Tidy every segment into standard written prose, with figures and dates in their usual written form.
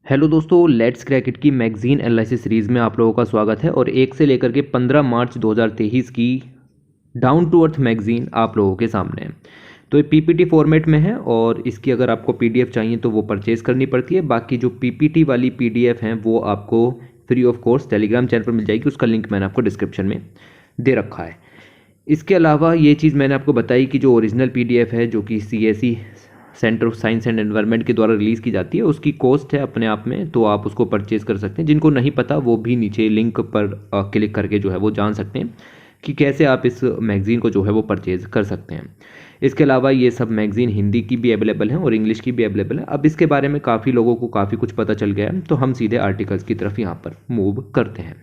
Hello दोस्तों, let's क्रैकेट की magazine analysis series में आप लोगों का स्वागत है। और 1 से लेकर के 15 मार्च 2023 की डाउन टू अर्थ मैगजीन आप लोगों के सामने है। तो ये पीपीटी फॉर्मेट में है और इसकी अगर आपको पीडीएफ चाहिए तो वो परचेज़ करनी पड़ती है। बाकी जो पीपीटी वाली पीडीएफ हैं वो आपको free of cost Telegram channel पर मिल जाएगी। उसका लिंक मैंने आपको डिस्क्रिप्शन में दे रखा है। इसके अलावा ये चीज़ मैंने आपको बताई कि जो ओरिजिनल पीडीएफ है जो कि CSE centre of science and environment के द्वारा रिलीज़ की जाती है, उसकी कॉस्ट है अपने आप में, तो आप उसको परचेज़ कर सकते हैं। जिनको नहीं पता वो भी नीचे लिंक पर क्लिक करके जो है वो जान सकते हैं कि कैसे आप इस मैगज़ीन को जो है वो परचेज़ कर सकते हैं। इसके अलावा ये सब मैगज़ीन हिंदी की भी अवेलेबल है और इंग्लिश की भी अवेलेबल है। अब इसके बारे में काफ़ी लोगों को काफ़ी कुछ पता चल गया है, तो हम सीधे आर्टिकल्स की तरफ यहाँ पर मूव करते हैं।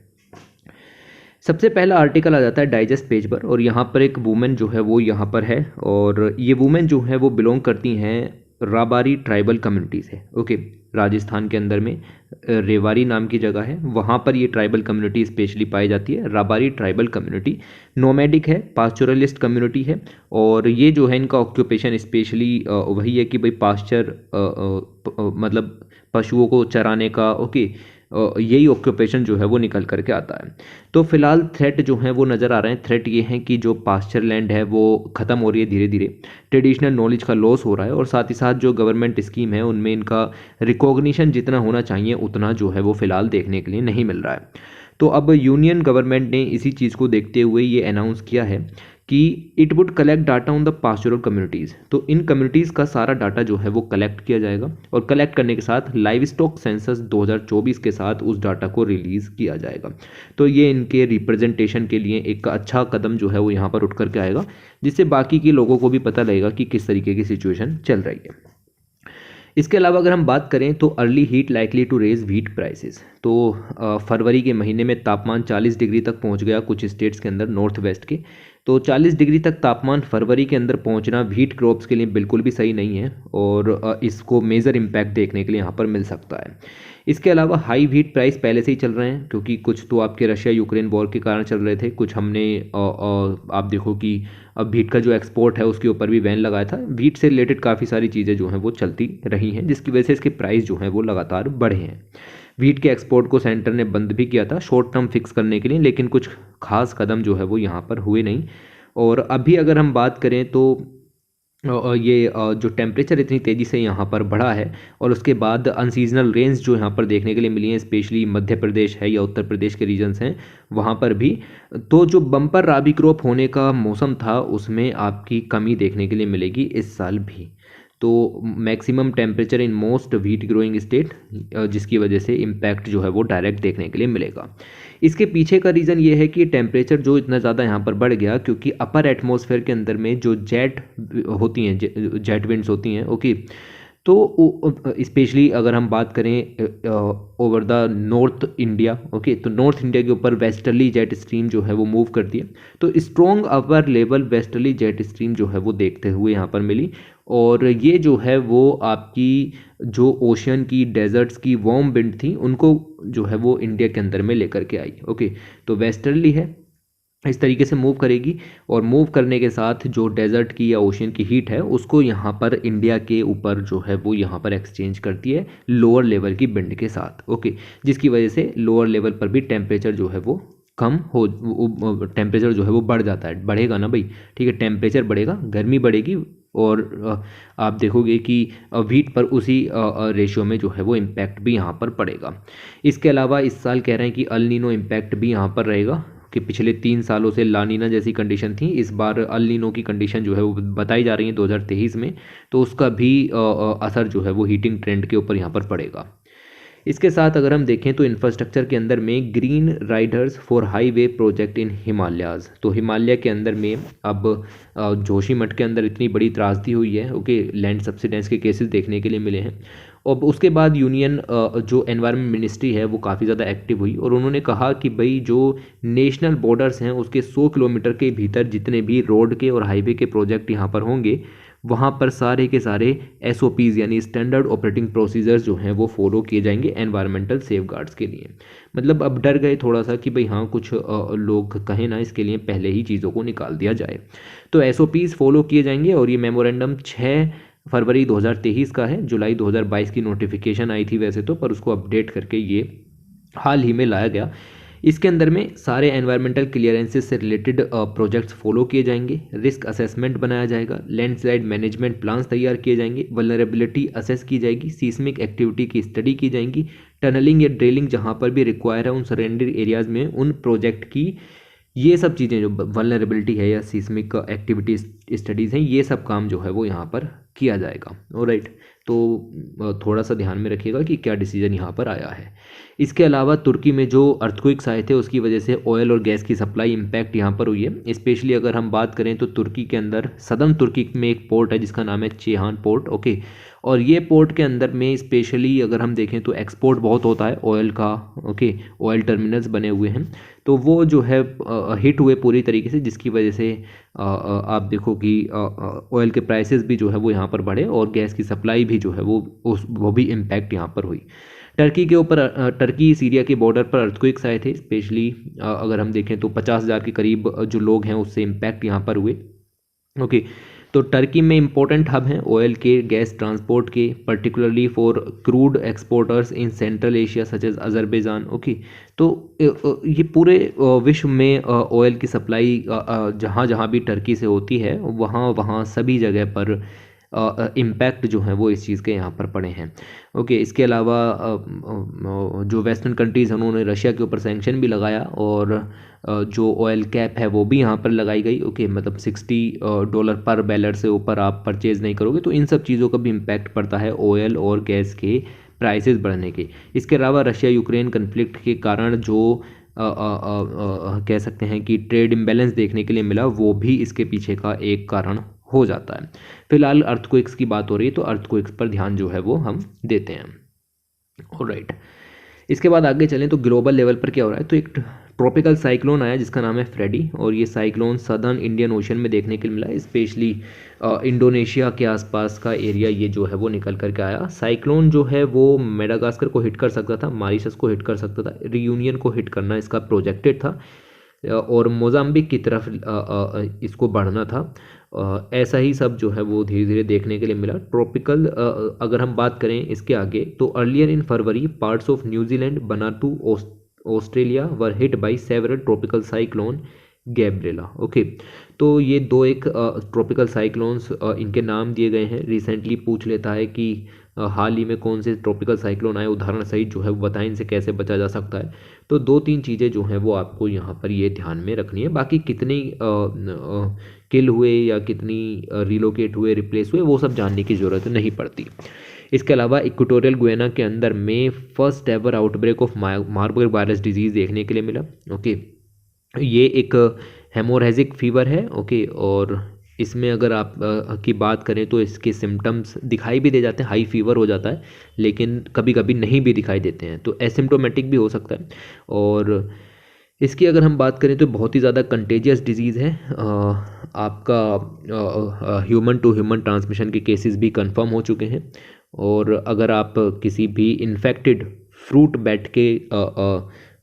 सबसे पहला आर्टिकल आ जाता है डाइजेस्ट पेज पर, और यहाँ पर एक वुमेन जो है वो यहाँ पर है, और ये वुमेन जो है वो बिलोंग करती हैं राबारी ट्राइबल कम्युनिटी से। ओके, राजस्थान के अंदर में रेवारी नाम की जगह है, वहाँ पर ये ट्राइबल कम्युनिटी स्पेशली पाई जाती है। राबारी ट्राइबल कम्युनिटी नोमैडिक है, पास्चुरलिस्ट कम्युनिटी है, और ये जो है इनका ऑक्यूपेशन स्पेशली वही है कि भाई पास्चर मतलब पशुओं को चराने का। ओके, यही ऑक्यूपेशन जो है वो निकल करके आता है। तो फिलहाल थ्रेट जो है वो नज़र आ रहे हैं। थ्रेट ये है कि जो पास्चर लैंड है वो ख़त्म हो रही है धीरे धीरे, ट्रेडिशनल नॉलेज का लॉस हो रहा है, और साथ ही साथ जो गवर्नमेंट स्कीम है उनमें इनका रिकॉग्निशन जितना होना चाहिए उतना जो है वो फ़िलहाल देखने के लिए नहीं मिल रहा है। तो अब यूनियन गवर्नमेंट ने इसी चीज़ को देखते हुए ये अनाउंस किया है कि it would collect data on the pastoral communities. तो इन कम्युनिटीज़ का सारा डाटा जो है वो कलेक्ट किया जाएगा, और कलेक्ट करने के साथ लाइव स्टॉक सेंसस 2024 के साथ उस डाटा को रिलीज़ किया जाएगा। तो ये इनके रिप्रेजेंटेशन के लिए एक अच्छा कदम जो है वो यहाँ पर उठ करके आएगा, जिससे बाकी के लोगों को भी पता लगेगा कि किस तरीके की सिचुएशन चल रही है। इसके अलावा अगर हम बात करें तो early heat likely to raise wheat prices. तो फरवरी के महीने में तापमान 40 डिग्री तक पहुंच गया कुछ स्टेट्स के अंदर, नॉर्थ वेस्ट के। तो 40 डिग्री तक तापमान फरवरी के अंदर पहुंचना व्हीट क्रॉप्स के लिए बिल्कुल भी सही नहीं है, और इसको मेजर इम्पैक्ट देखने के लिए यहाँ पर मिल सकता है। इसके अलावा हाई व्हीट प्राइस पहले से ही चल रहे हैं, क्योंकि कुछ तो आपके रशिया यूक्रेन वॉर के कारण चल रहे थे, कुछ हमने आप देखो कि अब व्हीट का जो एक्सपोर्ट है उसके ऊपर भी बैन लगाया था। व्हीट से रिलेटेड काफ़ी सारी चीज़ें जो हैं वो चलती रही हैं, जिसकी वजह से इसके प्राइस जो हैं वो लगातार बढ़े हैं। व्हीट के एक्सपोर्ट को सेंटर ने बंद भी किया था शॉर्ट टर्म फिक्स करने के लिए, लेकिन कुछ खास कदम जो है वो यहाँ पर हुए नहीं। और अभी अगर हम बात करें तो ये जो टेम्परेचर इतनी तेज़ी से यहाँ पर बढ़ा है, और उसके बाद अनसीजनल रेंज जो यहाँ पर देखने के लिए मिली हैं, स्पेशली मध्य प्रदेश है या उत्तर प्रदेश के रीजन्स हैं वहाँ पर भी, तो जो बम्पर राबी क्रॉप होने का मौसम था उसमें आपकी कमी देखने के लिए मिलेगी इस साल भी। तो maximum temperature in most wheat growing state, जिसकी वजह से इम्पैक्ट जो है वो डायरेक्ट देखने के लिए मिलेगा। इसके पीछे का रीज़न ये है कि टेम्परेचर जो इतना ज़्यादा यहाँ पर बढ़ गया, क्योंकि अपर एटमॉस्फेयर के अंदर में जो जेट होती हैं, जेट विंड्स होती हैं। ओके, तो स्पेशली अगर हम बात करें over the north India, okay, तो नॉर्थ इंडिया के ऊपर वेस्टर्ली जेट स्ट्रीम जो है वो मूव करती है। तो strong upper level westerly jet stream जो है वो देखते हुए यहाँ पर मिली, और ये जो है वो आपकी जो ओशन की डेजर्ट्स की वार्म विंड थी उनको जो है वो इंडिया के अंदर में लेकर के आई। ओके, तो वेस्टर्ली है, इस तरीके से मूव करेगी, और मूव करने के साथ जो डेजर्ट की या ओशन की हीट है उसको यहाँ पर इंडिया के ऊपर जो है वो यहाँ पर एक्सचेंज करती है लोअर लेवल की विंड के साथ। ओके, जिसकी वजह से लोअर लेवल पर भी टेम्परेचर जो है वो कम हो, टेम्परेचर जो है वो बढ़ जाता है, बढ़ेगा ना भाई, ठीक है, टेम्परेचर बढ़ेगा, गर्मी बढ़ेगी, और आप देखोगे कि व्हीट पर उसी रेशियो में जो है वो इम्पैक्ट भी यहाँ पर पड़ेगा। इसके अलावा इस साल कह रहे हैं कि अल नीनो इम्पैक्ट भी यहाँ पर रहेगा, कि पिछले 3 सालों से लानीना जैसी कंडीशन थी, इस बार अल नीनो की कंडीशन जो है वो बताई जा रही है 2023 में, तो उसका भी असर जो है वो हीटिंग ट्रेंड के ऊपर यहाँ पर पड़ेगा। इसके साथ अगर हम देखें तो इंफ्रास्ट्रक्चर के अंदर में green Riders for highway project in Himalayas. तो हिमालय के अंदर में अब जोशीमठ के अंदर इतनी बड़ी त्रासदी हुई है। ओके, लैंड सब्सिडेंस के केसेस देखने के लिए मिले हैं, और उसके बाद यूनियन जो एनवायरनमेंट मिनिस्ट्री है वो काफ़ी ज़्यादा एक्टिव हुई, और उन्होंने कहा कि भाई जो नेशनल बॉर्डर्स हैं उसके 100 किलोमीटर के भीतर जितने भी रोड के और हाईवे के प्रोजेक्ट यहाँ पर होंगे वहाँ पर सारे के सारे एसओपीज़ यानी स्टैंडर्ड ऑपरेटिंग प्रोसीजर्स जो हैं वो फॉलो किए जाएंगे एनवायरमेंटल सेफगार्ड्स के लिए। मतलब अब डर गए थोड़ा सा कि भाई हाँ कुछ लोग कहें ना, इसके लिए पहले ही चीज़ों को निकाल दिया जाए। तो एसओपीज़ फॉलो किए जाएंगे, और ये मेमोरेंडम 6 फरवरी 2023 का है, जुलाई 2022 की नोटिफिकेशन आई थी वैसे तो, पर उसको अपडेट करके ये हाल ही में लाया गया। इसके अंदर में सारे एनवायरमेंटल क्लियरेंसेस से रिलेटेड प्रोजेक्ट्स फॉलो किए जाएंगे, रिस्क असेसमेंट बनाया जाएगा, लैंडस्लाइड मैनेजमेंट प्लान्स तैयार किए जाएंगे, वल्नरेबिलिटी असेस की जाएगी, सीस्मिक एक्टिविटी की स्टडी की जाएंगी, टनलिंग या ड्रिलिंग जहाँ पर भी रिक्वायर है उन सरेंडर एरियाज़ में उन प्रोजेक्ट की, ये सब चीज़ें जो वल्नरेबिलिटी है या सीस्मिक एक्टिविटी स्टडीज़ हैं, ये सब काम जो है वो यहाँ पर किया जाएगा। ऑलराइट, तो थोड़ा सा ध्यान में रखिएगा कि क्या डिसीजन यहाँ पर आया है। इसके अलावा तुर्की में जो अर्थक्वेक्स आए थे उसकी वजह से ऑयल और गैस की सप्लाई इम्पैक्ट यहाँ पर हुई है। स्पेशली अगर हम बात करें तो तुर्की के अंदर सदर्न तुर्की में एक पोर्ट है जिसका नाम है चेहान पोर्ट, ओके। और ये पोर्ट के अंदर में स्पेशली अगर हम देखें तो एक्सपोर्ट बहुत होता है ऑयल का, ओके। ऑयल टर्मिनल्स बने हुए हैं, तो वो जो है हिट हुए पूरी तरीके से, जिसकी वजह से आप देखो कि ऑयल के प्राइसेस भी जो है वो यहाँ पर बढ़े और गैस की सप्लाई भी जो है वो भी इम्पैक्ट यहाँ पर हुई। टर्की के ऊपर टर्की सीरिया के बॉर्डर पर अर्थक्वेक्स आए थे। स्पेशली अगर हम देखें तो 50,000 के करीब जो लोग हैं उससे इम्पैक्ट यहाँ पर हुए, ओके। तो टर्की में इंपॉर्टेंट हब हैं ऑयल के, गैस ट्रांसपोर्ट के, particularly for crude exporters in Central Asia such as Azerbaijan, okay. तो ये पूरे विश्व में ऑयल की सप्लाई जहाँ जहाँ भी टर्की से होती है वहाँ वहाँ सभी जगह पर इम्पैक्ट जो है वो इस चीज़ के यहाँ पर पड़े हैं, ओके। इसके अलावा जो वेस्टर्न कंट्रीज़ हैं उन्होंने रशिया के ऊपर सैंक्शन भी लगाया और जो ऑयल कैप है वो भी यहाँ पर लगाई गई, ओके। मतलब $60 पर बैरल से ऊपर आप परचेज़ नहीं करोगे, तो इन सब चीज़ों का भी इम्पैक्ट पड़ता है ऑयल और गैस के प्राइसेस बढ़ने के। इसके अलावा रशिया यूक्रेन कन्फ्लिक्ट के कारण जो कह सकते हैं कि ट्रेड इम्बैलेंस देखने के लिए मिला, वो भी इसके पीछे का एक कारण हो जाता है। फिलहाल अर्थक्वेक्स की बात हो रही है तो अर्थक्वेक्स पर ध्यान जो है वो हम देते हैं, ऑलराइट। इसके बाद आगे चलें तो ग्लोबल लेवल पर क्या हो रहा है, तो एक ट्रॉपिकल साइक्लोन आया जिसका नाम है फ्रेडी, और ये साइक्लोन सदर्न इंडियन ओशन में देखने के लिए मिला। स्पेशली इंडोनेशिया के आसपास का एरिया ये जो है वो निकल करके आया। साइक्लोन जो है वो मेडागास्कर को हिट कर सकता था, मॉरिशस को हिट कर सकता था, रियूनियन को हिट करना इसका प्रोजेक्टेड था और मोजाम्बिक की तरफ इसको बढ़ना था। ऐसा ही सब जो है वो धीरे धीरे देखने के लिए मिला। ट्रॉपिकल अगर हम बात करें इसके आगे तो earlier in February parts of New Zealand, Vanuatu, Australia were hit by several tropical cyclone Gabrielle, okay. तो ये दो एक ट्रॉपिकल साइक्लोन्स इनके नाम दिए गए हैं। रिसेंटली पूछ लेता है कि हाल ही में कौन से ट्रॉपिकल साइक्लोन आए, उदाहरण सहित जो है वो बताएं इनसे कैसे बचा जा सकता है। तो 2-3 चीज़ें जो हैं वो आपको यहाँ पर ये ध्यान में रखनी है। बाकी कितनी किल हुए या कितनी रिलोकेट हुए, रिप्लेस हुए, वो सब जानने की ज़रूरत नहीं पड़ती। इसके अलावा इक्वेटोरियल गुयाना के अंदर में first ever outbreak of Marburg virus disease देखने के लिए मिला, ओके। ये एक हेमोरेजिक फीवर है, ओके। और इसमें अगर आप की बात करें तो इसके सिम्टम्स दिखाई भी दे जाते हैं, हाई फीवर हो जाता है, लेकिन कभी कभी नहीं भी दिखाई देते हैं, तो एसिम्टोमेटिक भी हो सकता है। और इसकी अगर हम बात करें तो बहुत ही ज़्यादा कंटेजियस डिजीज़ है। आपका ह्यूमन टू ह्यूमन ट्रांसमिशन के केसेस भी कंफर्म हो चुके हैं। और अगर आप किसी भी इन्फेक्टेड फ्रूट बैट के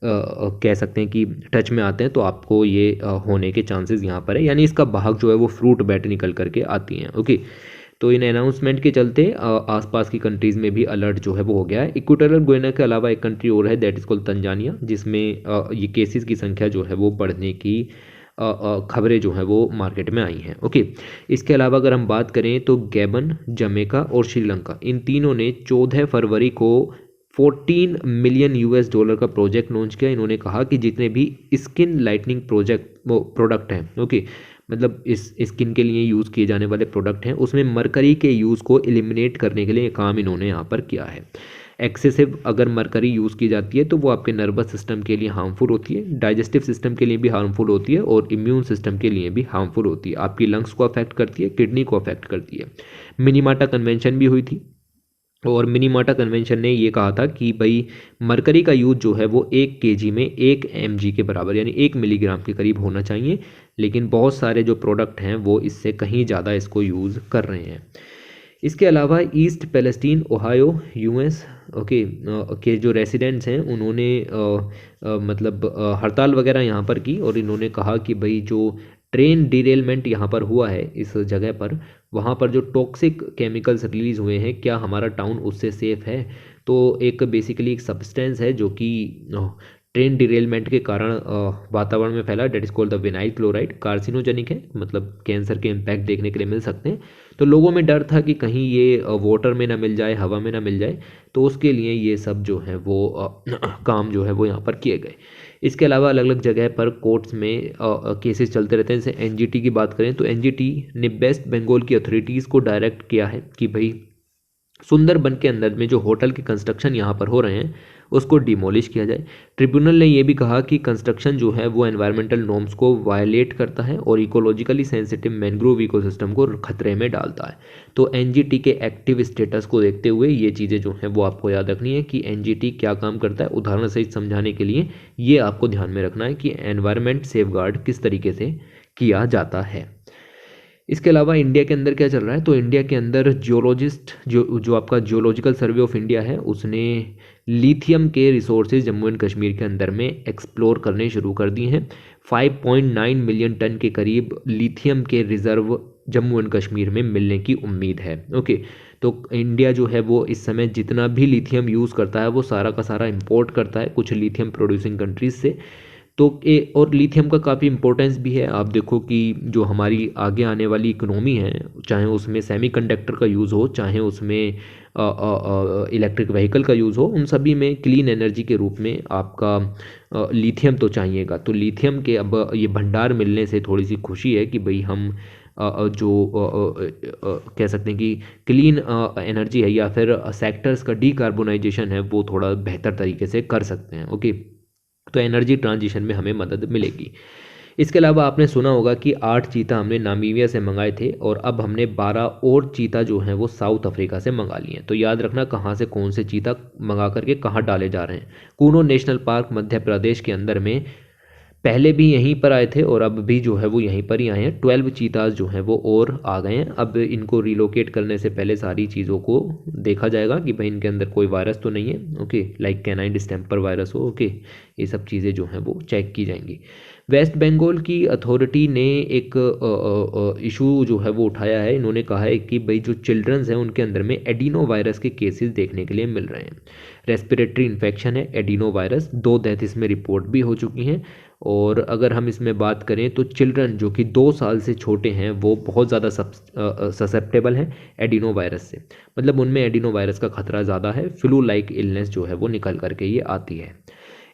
कह सकते हैं कि टच में आते हैं तो आपको ये होने के चांसेस यहाँ पर है, यानी इसका भाग जो है वो फ्रूट बैट निकल करके आती हैं, ओके। तो इन अनाउंसमेंट के चलते आसपास की कंट्रीज़ में भी अलर्ट जो है वो हो गया है। इक्वेटोरियल गुयाना के अलावा एक कंट्री और है दैट इज़ कॉल्ड तंजानिया, जिसमें ये केसेस की संख्या जो है वो बढ़ने की खबरें जो हैं वो मार्केट में आई हैं, ओके। इसके अलावा अगर हम बात करें तो गैबन, जमैका और श्रीलंका, इन तीनों ने 14 फरवरी को $14 मिलियन का प्रोजेक्ट लॉन्च किया। इन्होंने कहा कि जितने भी स्किन लाइटनिंग प्रोडक्ट हैं, ओके, मतलब इस स्किन के लिए यूज़ किए जाने वाले प्रोडक्ट हैं, उसमें मरकरी के यूज़ को एलिमिनेट करने के लिए काम इन्होंने यहाँ पर किया है। एक्सेसिव अगर मरकरी यूज़ की जाती है तो वो आपके नर्वस सिस्टम के लिए हार्मफुल होती है, डाइजेस्टिव सिस्टम के लिए भी हार्मफुल होती है और इम्यून सिस्टम के लिए भी हार्मफुल होती है। आपकी लंग्स को अफेक्ट करती है, किडनी को अफेक्ट करती है। मिनीमाटा कन्वेंशन भी हुई थी और मिनीमाटा कन्वेंशन ने ये कहा था कि भाई मरकरी का यूज़ जो है वो 1 kg में 1 mg के बराबर यानी 1 मिलीग्राम के करीब होना चाहिए, लेकिन बहुत सारे जो प्रोडक्ट हैं वो इससे कहीं ज़्यादा इसको यूज़ कर रहे हैं। इसके अलावा east Palestine, Ohio, US, okay, के जो रेसिडेंट्स हैं उन्होंने मतलब हड़ताल वगैरह यहाँ पर की और इन्होंने कहा कि भाई जो ट्रेन डिरेलमेंट यहाँ पर हुआ है इस जगह पर, वहाँ पर जो टॉक्सिक केमिकल्स रिलीज़ हुए हैं, क्या हमारा टाउन उससे सेफ़ है? तो एक बेसिकली एक सब्सटेंस है जो कि ट्रेन डिरेलमेंट के कारण वातावरण में फैला, that is called the vinyl chloride, carcinogenic है, मतलब कैंसर के इम्पैक्ट देखने के लिए मिल सकते हैं। तो लोगों में डर था कि कहीं ये वाटर में ना मिल जाए, हवा में ना मिल जाए, तो उसके लिए ये सब जो है वो काम जो है वो यहाँ पर किए गए। इसके अलावा अलग अलग जगह पर कोर्ट्स में केसेस चलते रहते हैं। जैसे एनजीटी की बात करें तो एनजीटी ने वेस्ट बंगाल की अथॉरिटीज़ को डायरेक्ट किया है कि भाई सुंदरबन के अंदर में जो होटल के कंस्ट्रक्शन यहाँ पर हो रहे हैं उसको डिमोलिश किया जाए। ट्रिब्यूनल ने ये भी कहा कि कंस्ट्रक्शन जो है वो एनवायरमेंटल नॉर्म्स को वायलेट करता है और इकोलॉजिकली सेंसिटिव मैंग्रोव इकोसिस्टम को खतरे में डालता है। तो एनजीटी के एक्टिव स्टेटस को देखते हुए ये चीज़ें जो हैं वो आपको याद रखनी है कि एनजीटी क्या काम करता है। उदाहरण सहित समझाने के लिए ये आपको ध्यान में रखना है कि एनवायरमेंट सेफगार्ड किस तरीके से किया जाता है। इसके अलावा इंडिया के अंदर क्या चल रहा है, तो इंडिया के अंदर जियोलॉजिस्ट जो आपका जियोलॉजिकल सर्वे ऑफ इंडिया है उसने लिथियम के रिसोर्सेज जम्मू एंड कश्मीर के अंदर में एक्सप्लोर करने शुरू कर दिए हैं। 5.9 मिलियन टन के करीब लिथियम के रिजर्व जम्मू एंड कश्मीर में मिलने की उम्मीद है। ओके, तो इंडिया जो है वो इस समय जितना भी लिथियम यूज़ करता है वो सारा का सारा इंपोर्ट करता है कुछ लिथियम प्रोड्यूसिंग कंट्रीज से। तो और लिथियम का काफ़ी इंपॉर्टेंस भी है। आप देखो कि जो हमारी आगे आने वाली इकोनॉमी है, चाहे उसमें सेमीकंडक्टर का यूज़ हो, चाहे उसमें इलेक्ट्रिक व्हीकल का यूज़ हो, उन सभी में क्लीन एनर्जी के रूप में आपका लिथियम तो चाहिएगा। तो लिथियम के अब ये भंडार मिलने से थोड़ी सी खुशी है कि भाई हम कह सकते हैं कि क्लीन एनर्जी है या फिर सेक्टर्स का डीकार्बोनाइजेशन है वो थोड़ा बेहतर तरीके से कर सकते हैं। ओके, तो एनर्जी ट्रांजिशन में हमें मदद मिलेगी। इसके अलावा आपने सुना होगा कि 8 चीता हमने नामीबिया से मंगाए थे और अब हमने 12 और चीता जो हैं वो साउथ अफ्रीका से मंगा लिए हैं। तो याद रखना कहाँ से कौन से चीता मंगा करके कहाँ डाले जा रहे हैं। कूनो नेशनल पार्क मध्य प्रदेश के अंदर में पहले भी यहीं पर आए थे और अब भी जो है वो यहीं पर ही आए हैं। 12 चीताज जो हैं वो और आ गए हैं। अब इनको रिलोकेट करने से पहले सारी चीज़ों को देखा जाएगा कि भाई इनके अंदर कोई वायरस तो नहीं है। Okay, like canine distemper virus हो। ओके, ये सब चीज़ें जो हैं वो चेक की जाएंगी। वेस्ट बंगाल की अथॉरिटी ने एक इशू जो है वो उठाया है। इन्होंने कहा है कि भाई जो चिल्ड्रंस हैं उनके अंदर में एडिनो वायरस के केसेस देखने के लिए मिल रहे हैं। रेस्पिरेटरी इन्फेक्शन है एडिनो वायरस, 2 डेथ इसमें रिपोर्ट भी हो चुकी हैं। और अगर हम इसमें बात करें तो चिल्ड्रन जो कि 2 साल से छोटे हैं वो बहुत ज़्यादा ससेप्टेबल हैं एडिनो वायरस से, मतलब उनमें एडिनो वायरस का खतरा ज़्यादा है। फ्लू लाइक इलनेस जो है वो निकल करके ये आती है।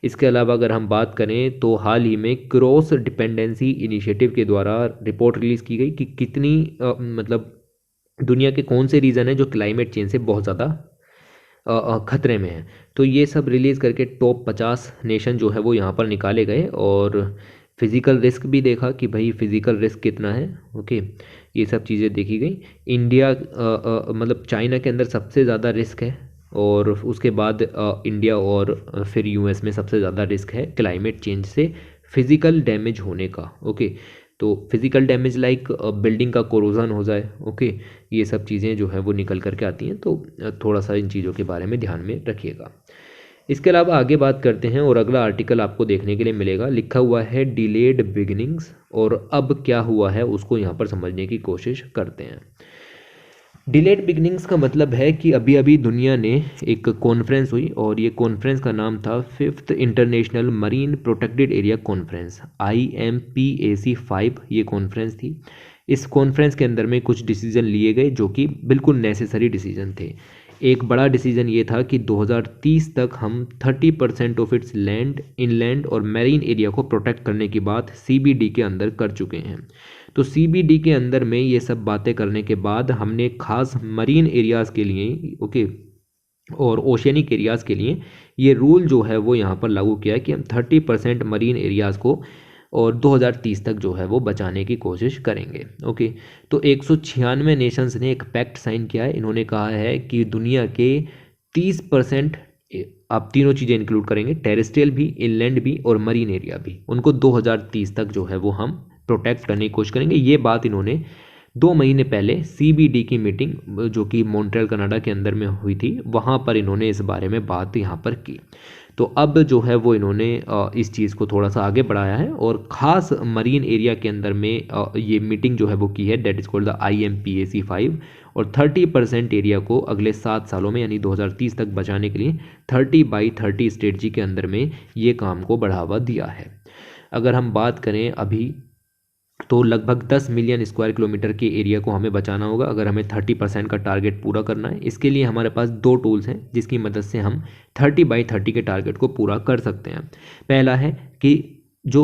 इसके अलावा अगर हम बात करें तो हाल ही में क्रॉस डिपेंडेंसी इनिशिएटिव के द्वारा रिपोर्ट रिलीज़ की गई कि कितनी मतलब दुनिया के कौन से रीजन है जो क्लाइमेट चेंज से बहुत ज़्यादा खतरे में है। तो ये सब रिलीज़ करके टॉप 50 नेशन जो है वो यहाँ पर निकाले गए और फिज़िकल रिस्क भी देखा कि भाई फिज़िकल रिस्क कितना है। ओके, ये सब चीज़ें देखी गई। इंडिया मतलब चाइना के अंदर सबसे ज़्यादा रिस्क है और उसके बाद इंडिया और फिर यूएस में सबसे ज़्यादा रिस्क है क्लाइमेट चेंज से फिज़िकल डैमेज होने का। ओके, तो फिज़िकल डैमेज लाइक बिल्डिंग का कोरोजन हो जाए। ओके, ये सब चीज़ें जो है वो निकल करके आती हैं। तो थोड़ा सा इन चीज़ों के बारे में ध्यान में रखिएगा। इसके अलावा आगे बात करते हैं और अगला आर्टिकल आपको देखने के लिए मिलेगा, लिखा हुआ है डिलेड बिगिनिंग्स, और अब क्या हुआ है उसको यहाँ पर समझने की कोशिश करते हैं। डिलेड बिगनिंग्स का मतलब है कि अभी अभी दुनिया ने एक कॉन्फ्रेंस हुई और ये कॉन्फ्रेंस का नाम था 5th international marine protected area conference, IMPAC-5 ये कॉन्फ्रेंस थी। इस कॉन्फ्रेंस के अंदर में कुछ डिसीजन लिए गए जो कि बिल्कुल नेसेसरी डिसीजन थे। एक बड़ा डिसीजन ये था कि 2030 तक हम 30% ऑफ इट्स लैंड, इनलैंड और मैरीन एरिया को प्रोटेक्ट करने की बात CBD के अंदर कर चुके हैं। तो CBD के अंदर में ये सब बातें करने के बाद हमने खास मरीन एरियाज़ के लिए ओके और ओशियनिक एरियाज़ के लिए ये रूल जो है वो यहाँ पर लागू किया है कि हम 30% मरीन एरियाज़ को और 2030 तक जो है वो बचाने की कोशिश करेंगे। ओके, तो 196 नेशंस ने एक पैक्ट साइन किया है। इन्होंने कहा है कि दुनिया के 30%, आप तीनों चीज़ें इंक्लूड करेंगे, टेरेस्ट्रियल भी, इनलैंड भी और मरीन एरिया भी, उनको 2030 तक जो है वो हम प्रोटेक्ट करने की कोशिश करेंगे। ये बात इन्होंने 2 महीने पहले CBD की मीटिंग जो कि मॉन्ट्रियल कनाडा के अंदर में हुई थी, वहाँ पर इन्होंने इस बारे में बात यहाँ पर की। तो अब जो है वो इन्होंने इस चीज़ को थोड़ा सा आगे बढ़ाया है और ख़ास मरीन एरिया के अंदर में ये मीटिंग जो है वो की है, that is called the IMPAC 5। और 30% एरिया को अगले 7 सालों में यानी 2030 तक बचाने के लिए 30x30 स्ट्रेटजी के अंदर में ये काम को बढ़ावा दिया है। अगर हम बात करें अभी तो लगभग 10 मिलियन स्क्वायर किलोमीटर के एरिया को हमें बचाना होगा अगर हमें 30% का टारगेट पूरा करना है। इसके लिए हमारे पास 2 टूल्स हैं जिसकी मदद से हम 30x30 के टारगेट को पूरा कर सकते हैं। पहला है कि जो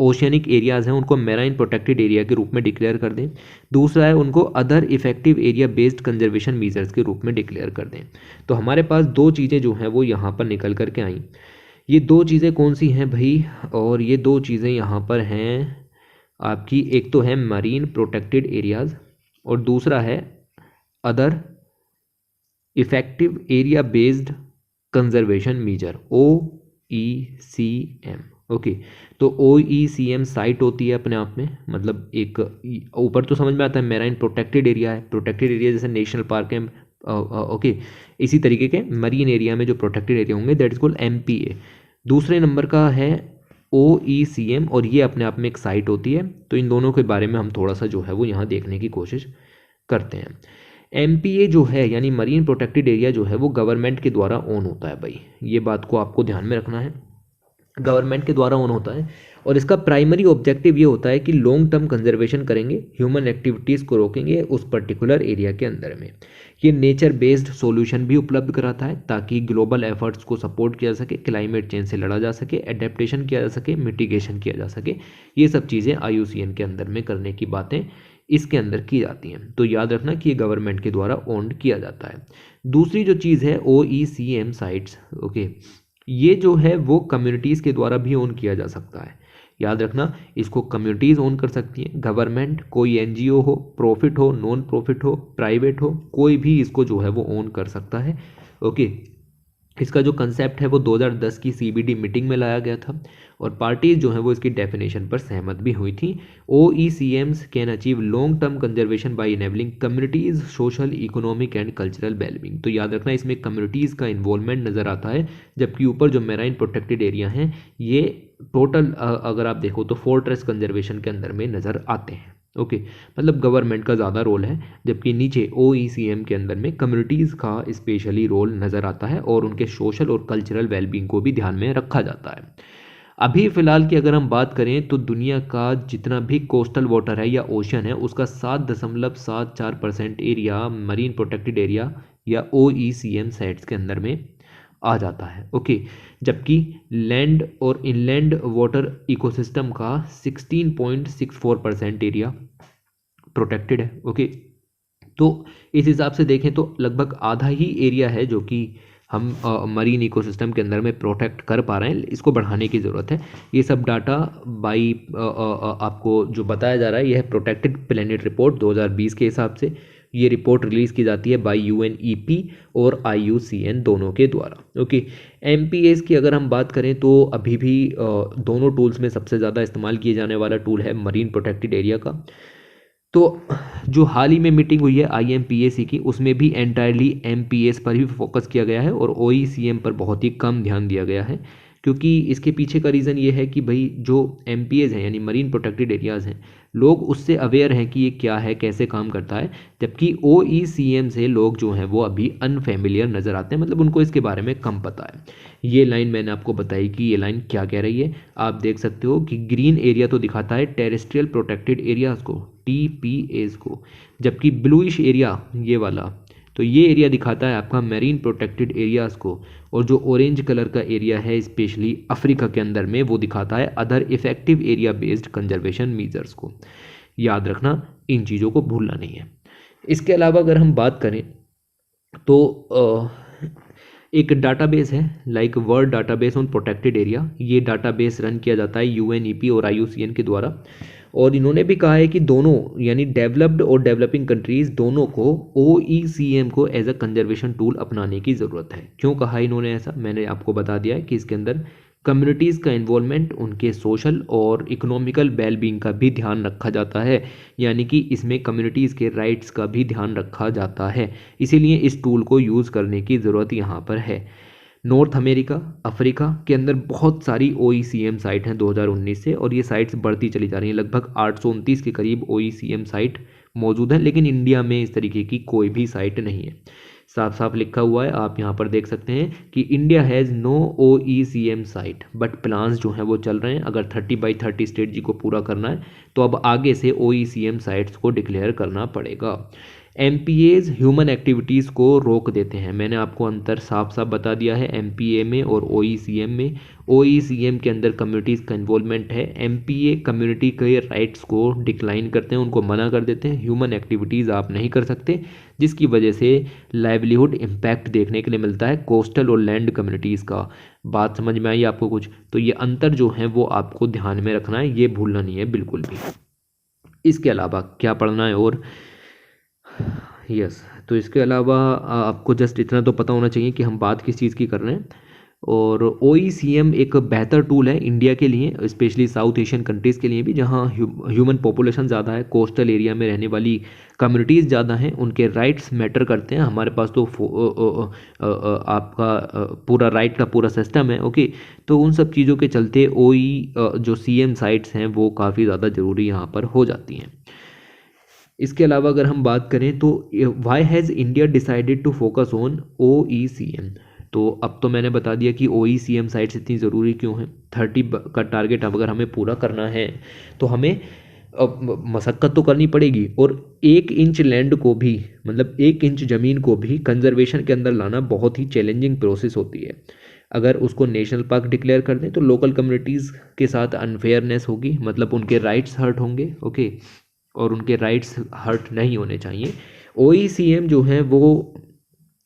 ओशियनिक एरियाज़ हैं उनको मेराइन प्रोटेक्टेड एरिया के रूप में डिक्लेयर कर दें। दूसरा है उनको other effective area based conservation measures के रूप में डिक्लेयर कर दें। तो हमारे पास 2 चीज़ें जो हैं वो यहाँ पर निकल करके आई। ये 2 चीज़ें कौन सी हैं भाई? और ये 2 चीज़ें यहाँ पर हैं आपकी, एक तो है मरीन प्रोटेक्टेड एरियाज़ और दूसरा है other effective area based conservation measure, OECM। Okay, तो OECM साइट होती है अपने आप में, मतलब एक ऊपर तो समझ में आता है मेराइन प्रोटेक्टेड एरिया है, प्रोटेक्टेड एरिया जैसे नेशनल पार्क है, ओके, इसी तरीके के मरीन एरिया में जो प्रोटेक्टेड एरिया होंगे दैट इज कॉल्ड MPA। दूसरे नंबर का है OECM और ये अपने आप में एक साइट होती है। तो इन दोनों के बारे में हम थोड़ा सा जो है वो यहाँ देखने की कोशिश करते हैं। MPA जो है यानी मरीन प्रोटेक्टेड एरिया जो है वो गवर्नमेंट के द्वारा ओन होता है भाई, ये बात को आपको ध्यान में रखना है, गवर्नमेंट के द्वारा ओन होता है और इसका प्राइमरी ऑब्जेक्टिव ये होता है कि लॉन्ग टर्म कंजर्वेशन करेंगे, ह्यूमन एक्टिविटीज़ को रोकेंगे उस पर्टिकुलर एरिया के अंदर में। ये नेचर बेस्ड सॉल्यूशन भी उपलब्ध कराता है ताकि ग्लोबल एफर्ट्स को सपोर्ट किया जा सके, क्लाइमेट चेंज से लड़ा जा सके, एडेप्टेशन किया जा सके, मिटिगेशन किया जा सके। ये सब चीज़ें IUCN के अंदर में करने की बातें इसके अंदर की जाती हैं। तो याद रखना कि ये गवर्नमेंट के द्वारा ओन्ड किया जाता है। दूसरी जो चीज़ है OECM साइट्स, ओके, ये जो है वो कम्युनिटीज़ के द्वारा भी ओन किया जा सकता है। याद रखना, इसको कम्युनिटीज़ ओन कर सकती हैं, गवर्नमेंट, कोई NGO हो, प्रॉफिट हो, नॉन प्रॉफिट हो, प्राइवेट हो, कोई भी इसको जो है वो ओन कर सकता है। ओके, इसका जो कंसेप्ट है वो 2010 की CBD मीटिंग में लाया गया था और पार्टीज जो हैं वो इसकी डेफिनेशन पर सहमत भी हुई थी। OECMs can achieve long term conservation by enabling communities social, economic and cultural wellbeing. तो याद रखना, इसमें कम्युनिटीज़ का इन्वॉल्वमेंट नज़र आता है, जबकि ऊपर जो मेराइन प्रोटेक्टेड एरिया हैं ये टोटल अगर आप देखो तो फोर्ट्रेस कंजर्वेशन के अंदर में नज़र आते हैं। ओके, मतलब गवर्नमेंट का ज़्यादा रोल है, जबकि नीचे OECM के अंदर में कम्युनिटीज़ का स्पेशली रोल नज़र आता है और उनके सोशल और कल्चरल वेलबींग को भी ध्यान में रखा जाता है। अभी फ़िलहाल की अगर हम बात करें तो दुनिया का जितना भी कोस्टल वाटर है या ओशन है उसका 7.74% एरिया मरीन प्रोटेक्टेड एरिया या OECM साइट्स के अंदर में आ जाता है। ओके, जबकि लैंड और इनलैंड वाटर इकोसिस्टम का 16.64% एरिया प्रोटेक्टेड है। ओके, तो इस हिसाब से देखें तो लगभग आधा ही एरिया है जो कि हम मरीन इकोसिस्टम के अंदर में प्रोटेक्ट कर पा रहे हैं, इसको बढ़ाने की ज़रूरत है। ये सब डाटा बाई आपको जो बताया जा रहा है यह है प्रोटेक्टेड प्लेनेट रिपोर्ट 2020 के हिसाब से। ये रिपोर्ट रिलीज़ की जाती है बाई UNEP और IUCN दोनों के द्वारा। ओके, MPAs की अगर हम बात करें तो अभी भी दोनों टूल्स में सबसे ज़्यादा इस्तेमाल किए जाने वाला टूल है मरीन प्रोटेक्टेड एरिया का। तो जो हाल ही में मीटिंग हुई है IMPAC की, उसमें भी एंटायरली MPAs पर ही फोकस किया गया है और OECM पर बहुत ही कम ध्यान दिया गया है, क्योंकि इसके पीछे का रीज़न ये है कि भाई जो MPAs हैं यानी मरीन प्रोटेक्टेड एरियाज़ हैं, लोग उससे अवेयर हैं कि ये क्या है, कैसे काम करता है, जबकि OECM से लोग जो हैं वो अभी अनफेमिलियर नज़र आते हैं, मतलब उनको इसके बारे में कम पता है। ये लाइन मैंने आपको बताई कि ये लाइन क्या कह रही है। आप देख सकते हो कि ग्रीन एरिया तो दिखाता है टेरेस्ट्रियल प्रोटेक्टेड एरियाज़ को, TPAs को, जबकि ब्लूइश एरिया ये वाला, तो ये एरिया दिखाता है आपका मेरीन प्रोटेक्टेड एरियाज़ को, और जो ऑरेंज कलर का एरिया है स्पेशली अफ्रीका के अंदर में वो दिखाता है other effective area based conservation measures को। याद रखना, इन चीज़ों को भूलना नहीं है। इसके अलावा अगर हम बात करें तो एक डाटाबेस है like world database on protected area. ये डाटाबेस रन किया जाता है UNEP और IUCN के द्वारा, और इन्होंने भी कहा है कि दोनों यानी डेवलप्ड और डेवलपिंग कंट्रीज़ दोनों को OECM को एज अ कंजर्वेशन टूल अपनाने की ज़रूरत है। क्यों कहा इन्होंने ऐसा, मैंने आपको बता दिया है कि इसके अंदर कम्युनिटीज़ का इन्वॉल्वमेंट, उनके सोशल और इकोनॉमिकल वेलबींग का भी ध्यान रखा जाता है, यानी कि इसमें कम्युनिटीज़ के राइट्स का भी ध्यान रखा जाता है। इसीलिए इस टूल को यूज़ करने की ज़रूरत यहाँ पर है। नॉर्थ अमेरिका, अफ्रीका के अंदर बहुत सारी OECM साइट हैं 2019 से, और ये साइट्स बढ़ती चली जा रही हैं। लगभग 829 के करीब OECM साइट मौजूद हैं, लेकिन इंडिया में इस तरीके की कोई भी साइट नहीं है। साफ साफ लिखा हुआ है, आप यहाँ पर देख सकते हैं कि India has no OECM site, but plans जो हैं वो चल रहे हैं। अगर 30/30 स्ट्रेटजी को पूरा करना है तो अब आगे से OECM साइट्स को डिक्लेयर करना पड़ेगा। MPAs ह्यूमन एक्टिविटीज़ को रोक देते हैं। मैंने आपको अंतर साफ साफ बता दिया है MPA में और OECM में। OECM के अंदर कम्युनिटीज़ का इन्वॉल्वमेंट है, MPA कम्युनिटी के राइट्स को डिक्लाइन करते हैं, उनको मना कर देते हैं। ह्यूमन एक्टिविटीज़ आप नहीं कर सकते, जिसकी वजह से लाइवलीहुड इम्पैक्ट देखने के लिए मिलता है कोस्टल और लैंड कम्युनिटीज़ का। बात समझ में आई आपको कुछ? तो ये अंतर जो है वो आपको ध्यान में रखना है, ये भूलना नहीं है बिल्कुल भी। इसके अलावा क्या पढ़ना है और तो इसके अलावा आपको जस्ट इतना तो पता होना चाहिए कि हम बात किस चीज़ की कर रहे हैं। और OECM एक बेहतर टूल है इंडिया के लिए, स्पेशली साउथ एशियन कंट्रीज़ के लिए भी, जहां ह्यूमन पॉपुलेशन ज़्यादा है, कोस्टल एरिया में रहने वाली कम्युनिटीज़ ज़्यादा हैं, उनके राइट्स मैटर करते हैं। हमारे पास तो आपका पूरा राइट का पूरा सिस्टम है, ओके। तो उन सब चीज़ों के चलते जो CM साइट्स हैं वो काफ़ी ज़्यादा ज़रूरी यहाँ पर हो जाती हैं। इसके अलावा अगर हम बात करें तो why has India decided to focus on OECM। तो अब तो मैंने बता दिया कि OECM साइट्स इतनी ज़रूरी क्यों हैं। 30 का टारगेट अगर हमें पूरा करना है तो हमें मशक्क़त तो करनी पड़ेगी, और 1 इंच लैंड को भी, मतलब 1 इंच ज़मीन को भी कंजर्वेशन के अंदर लाना बहुत ही चैलेंजिंग प्रोसेस होती है। अगर उसको नेशनल पार्क डिक्लेयर कर दें तो लोकल कम्युनिटीज़ के साथ अनफेयरनेस होगी, मतलब उनके राइट्स हर्ट होंगे, ओके, और उनके राइट्स हर्ट नहीं होने चाहिए। OECM जो है वो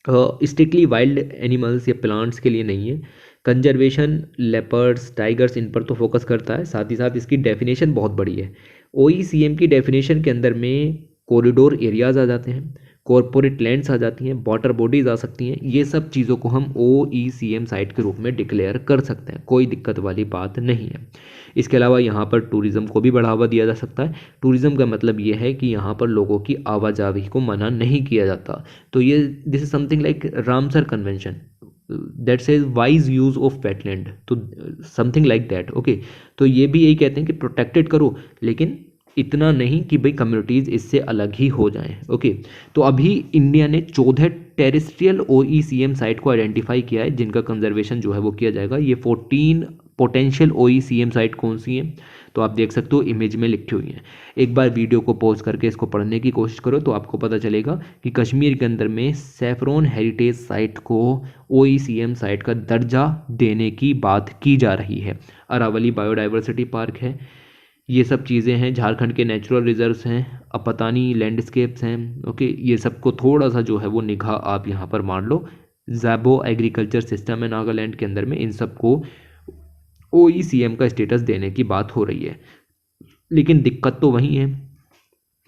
स्ट्रिक्टली वाइल्ड एनिमल्स या प्लांट्स के लिए नहीं है। कंजर्वेशन, लेपर्ड्स, टाइगर्स, इन पर तो फोकस करता है। साथ ही साथ इसकी डेफिनेशन बहुत बड़ी है। OECM की डेफिनेशन के अंदर में कॉरिडोर एरियाज आ जाते हैं, कॉरपोरेट लैंड्स आ जाती हैं, वाटर बॉडीज़ आ सकती हैं। ये सब चीज़ों को हम OECM साइट के रूप में डिक्लेयर कर सकते हैं, कोई दिक्कत वाली बात नहीं है। इसके अलावा यहाँ पर टूरिज़्म को भी बढ़ावा दिया जा सकता है। टूरिज़्म का मतलब ये है कि यहाँ पर लोगों की आवाजाही को मना नहीं किया जाता। तो ये this is something like Ramsar convention that says wise use of wetland, तो समथिंग लाइक दैट, ओके। तो ये भी यही कहते हैं कि प्रोटेक्टेड करो, लेकिन इतना नहीं कि भाई कम्युनिटीज़ इससे अलग ही हो जाएं, ओके। तो अभी इंडिया ने 14 टेरेस्ट्रियल OECM साइट को आइडेंटिफाई किया है जिनका कंजर्वेशन जो है वो किया जाएगा। ये 14 पोटेंशियल OECM साइट कौन सी हैं तो आप देख सकते हो, इमेज में लिखी हुई हैं। एक बार वीडियो को पॉज करके इसको पढ़ने की कोशिश करो तो आपको पता चलेगा कि कश्मीर के अंदर में सैफरॉन हेरिटेज साइट को OECM साइट का दर्जा देने की बात की जा रही है। अरावली बायोडाइवर्सिटी पार्क है, ये सब चीज़ें हैं। झारखंड के नेचुरल रिजर्व्स हैं, अपतानी लैंडस्केप्स हैं, ओके। ये सबको थोड़ा सा जो है वो निगाह आप यहाँ पर मार लो। ज़ैबो एग्रीकल्चर सिस्टम है नागालैंड के अंदर में, इन सबको OECM का स्टेटस देने की बात हो रही है। लेकिन दिक्कत तो वही है,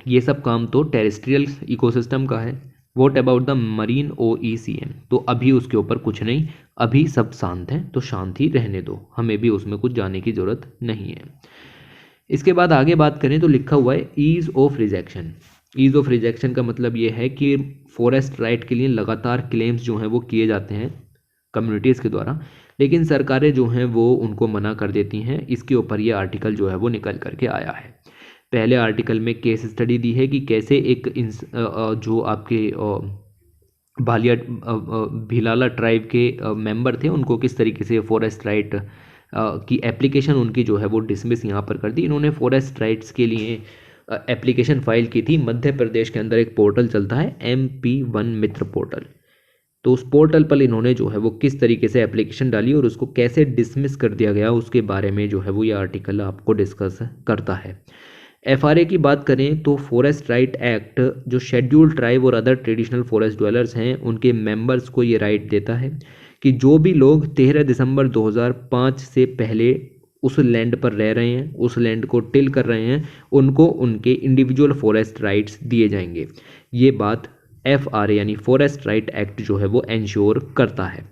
ये सब काम तो टेरेस्ट्रियल इकोसिस्टम का है। What about the marine OECM? तो अभी उसके ऊपर कुछ नहीं, अभी सब शांत हैं, तो शांति रहने दो, हमें भी उसमें कुछ जाने की ज़रूरत नहीं है। इसके बाद आगे बात करें तो लिखा हुआ है ease of rejection. Ease of rejection का मतलब ये है कि फॉरेस्ट राइट के लिए लगातार क्लेम्स जो हैं वो किए जाते हैं कम्युनिटीज़ के द्वारा, लेकिन सरकारें जो हैं वो उनको मना कर देती हैं। इसके ऊपर ये आर्टिकल जो है वो निकल करके आया है। पहले आर्टिकल में केस स्टडी दी है कि कैसे एक जो आपके भालिया भिलाला ट्राइब के मेंबर थे, उनको किस तरीके से फॉरेस्ट राइट की एप्लीकेशन उनकी जो है वो डिसमिस यहाँ पर कर दी। इन्होंने फॉरेस्ट राइट्स के लिए एप्लीकेशन फाइल की थी। मध्य प्रदेश के अंदर एक पोर्टल चलता है MP1 मित्र पोर्टल, तो उस पोर्टल पर इन्होंने जो है वो किस तरीके से एप्लीकेशन डाली और उसको कैसे डिसमिस कर दिया गया उसके बारे में जो है वो ये आर्टिकल आपको डिस्कस करता है। FRA की बात करें तो फॉरेस्ट राइट एक्ट जो शेड्यूल्ड ट्राइब और अदर ट्रेडिशनल फॉरेस्ट ड्वेलर्स हैं उनके मेंबर्स को ये राइट देता है कि जो भी लोग 13 दिसंबर 2005 से पहले उस लैंड पर रह रहे हैं, उस लैंड को टिल कर रहे हैं, उनको उनके इंडिविजुअल फॉरेस्ट राइट्स दिए जाएंगे। ये बात FRA यानी फॉरेस्ट राइट एक्ट जो है वो एंश्योर करता है।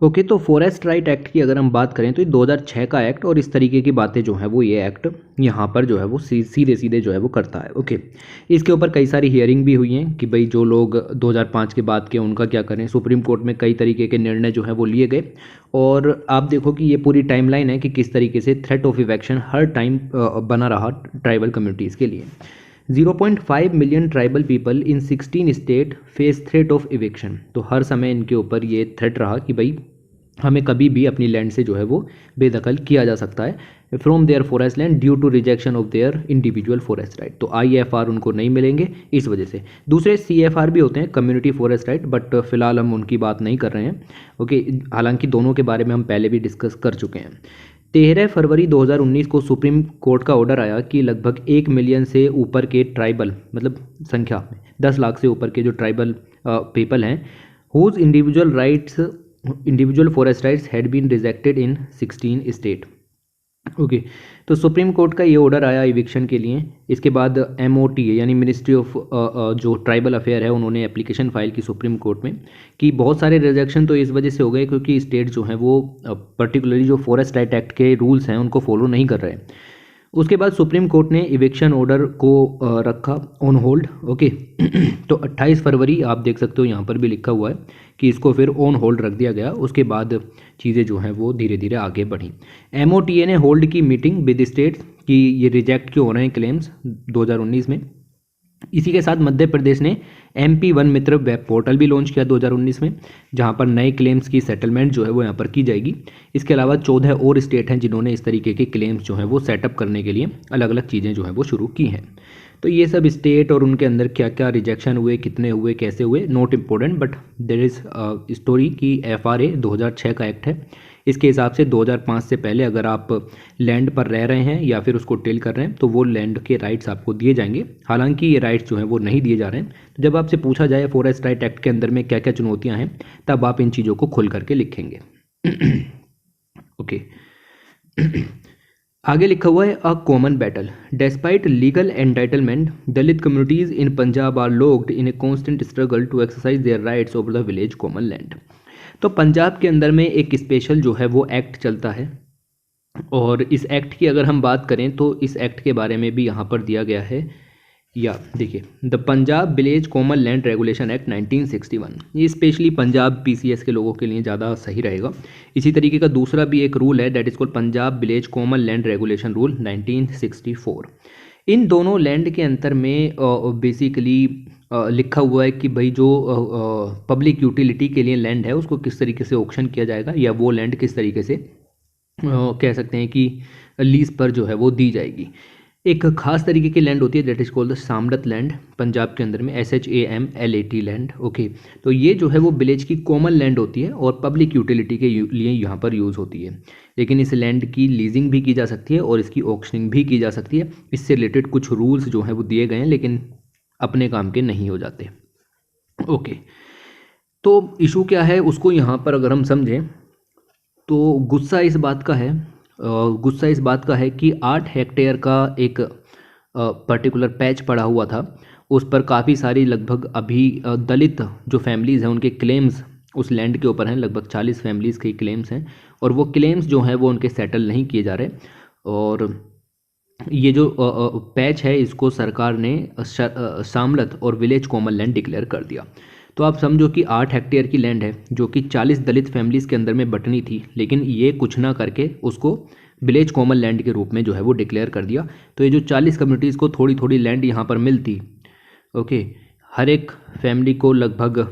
ओके, तो फॉरेस्ट राइट एक्ट की अगर हम बात करें तो ये 2006 का एक्ट, और इस तरीके की बातें जो है वो ये एक्ट यहाँ पर जो है वो सीधे सीधे जो है वो करता है। ओके, इसके ऊपर कई सारी हियरिंग भी हुई हैं कि भाई जो लोग 2005 के बाद के उनका क्या करें। सुप्रीम कोर्ट में कई तरीके के निर्णय जो है वो लिए गए, और आप देखो कि ये पूरी टाइमलाइन है कि किस तरीके से थ्रेट ऑफ इवेक्शन हर टाइम बना रहा ट्राइबल कम्युनिटीज़ के लिए। 0.5 million tribal people in 16 state face threat of eviction. तो हर समय इनके ऊपर ये थ्रेट रहा कि भाई हमें कभी भी अपनी लैंड से जो है वो बेदखल किया जा सकता है from their forest land due to rejection of their individual forest right. तो IFR उनको नहीं मिलेंगे इस वजह से। दूसरे CFR भी होते हैं, कम्युनिटी फॉरेस्ट राइट, बट फिलहाल हम उनकी बात नहीं कर रहे हैं। ओके, हालांकि दोनों के बारे में हम पहले भी डिस्कस कर चुके हैं। 13 फरवरी 2019 को सुप्रीम कोर्ट का ऑर्डर आया कि लगभग 1 मिलियन से ऊपर के ट्राइबल, मतलब संख्या में 10 लाख से ऊपर के जो ट्राइबल पीपल हैं, whose individual forest rights had been rejected in 16 state. Okay, तो सुप्रीम कोर्ट का ये ऑर्डर आया इविक्शन के लिए। इसके बाद MOTA यानी मिनिस्ट्री ऑफ जो ट्राइबल अफेयर है, उन्होंने एप्लीकेशन फाइल की सुप्रीम कोर्ट में कि बहुत सारे रिजेक्शन तो इस वजह से हो गए क्योंकि स्टेट जो हैं वो पर्टिकुलरली जो फॉरेस्ट राइट एक्ट के रूल्स हैं उनको फॉलो नहीं कर रहे। उसके बाद सुप्रीम कोर्ट ने इविक्शन ऑर्डर को रखा ऑन होल्ड। ओके, तो 28 फरवरी आप देख सकते हो यहाँ पर भी लिखा हुआ है कि इसको फिर ऑन होल्ड रख दिया गया। उसके बाद चीज़ें जो हैं वो धीरे धीरे आगे बढ़ी। MOTA ने होल्ड की मीटिंग विद स्टेट्स कि ये रिजेक्ट क्यों हो रहे हैं क्लेम्स 2019 में। इसी के साथ मध्य प्रदेश ने MP वन मित्र वेब पोर्टल भी लॉन्च किया 2019 में, जहां पर नए क्लेम्स की सेटलमेंट जो है वो यहाँ पर की जाएगी। इसके अलावा 14 और स्टेट हैं जिन्होंने इस तरीके के क्लेम्स जो हैं वो सेटअप करने के लिए अलग अलग चीज़ें जो हैं वो शुरू की हैं। तो ये सब स्टेट और उनके अंदर क्या क्या रिजेक्शन हुए, कितने हुए, कैसे हुए, not important, but there is story कि FRA 2006 का एक्ट है। इसके हिसाब से 2005 से पहले अगर आप लैंड पर रह रहे हैं या फिर उसको टिल कर रहे हैं तो वो लैंड के राइट्स आपको दिए जाएंगे। हालांकि ये राइट्स जो हैं वो नहीं दिए जा रहे हैं। तो जब आपसे पूछा जाए फॉरेस्ट राइट एक्ट के अंदर में क्या क्या चुनौतियां हैं, तब आप इन चीज़ों को खोल करके लिखेंगे। ओके, आगे लिखा हुआ है a common battle despite legal entitlement Dalit communities in Punjab are locked in a constant struggle to exercise their rights over the village common land. तो पंजाब के अंदर में एक स्पेशल जो है वो एक्ट चलता है, और इस एक्ट की अगर हम बात करें तो इस एक्ट के बारे में भी यहाँ पर दिया गया है। या देखिए, the Punjab village common land regulation act 1961, ये स्पेशली पंजाब PCS के लोगों के लिए ज़्यादा सही रहेगा। इसी तरीके का दूसरा भी एक रूल है, that is called Punjab village common land regulation rule 1964। इन दोनों लैंड के अंतर में बेसिकली लिखा हुआ है कि भाई जो पब्लिक यूटिलिटी के लिए लैंड है उसको किस तरीके से ऑक्शन किया जाएगा, या वो लैंड किस तरीके से कह सकते हैं कि लीज पर जो है वो दी जाएगी। एक खास तरीके की लैंड होती है that is called the shamlat land, Punjab के अंदर में SHAMLAT लैंड। ओके, तो ये जो है वो विलेज की कॉमन लैंड होती है और पब्लिक यूटिलिटी के लिए यहाँ पर यूज़ होती है। लेकिन इस लैंड की लीजिंग भी की जा सकती है और इसकी ऑक्शनिंग भी की जा सकती है। इससे रिलेटेड कुछ रूल्स जो हैं वो दिए गए हैं, लेकिन अपने काम के नहीं हो जाते। ओके, तो इशू क्या है उसको यहाँ पर अगर हम समझें तो गुस्सा इस बात का है कि 8 हेक्टेयर का एक पर्टिकुलर पैच पड़ा हुआ था, उस पर काफ़ी सारी लगभग अभी दलित जो फैमिलीज़ हैं उनके क्लेम्स उस लैंड के ऊपर हैं। लगभग 40 फैमिलीज़ के क्लेम्स हैं और वो क्लेम्स जो हैं वो उनके सेटल नहीं किए जा रहे। और ये जो पैच है इसको सरकार ने शामलत और विलेज कॉमन लैंड डिक्लेयर कर दिया। तो आप समझो कि 8 हेक्टेयर की लैंड है जो कि 40 दलित फैमिलीज़ के अंदर में बटनी थी, लेकिन ये कुछ ना करके उसको विलेज कॉमन लैंड के रूप में जो है वो डिक्लेयर कर दिया। तो ये जो 40 कम्युनिटीज़ को थोड़ी थोड़ी लैंड यहाँ पर मिलती, ओके, हर एक फैमिली को लगभग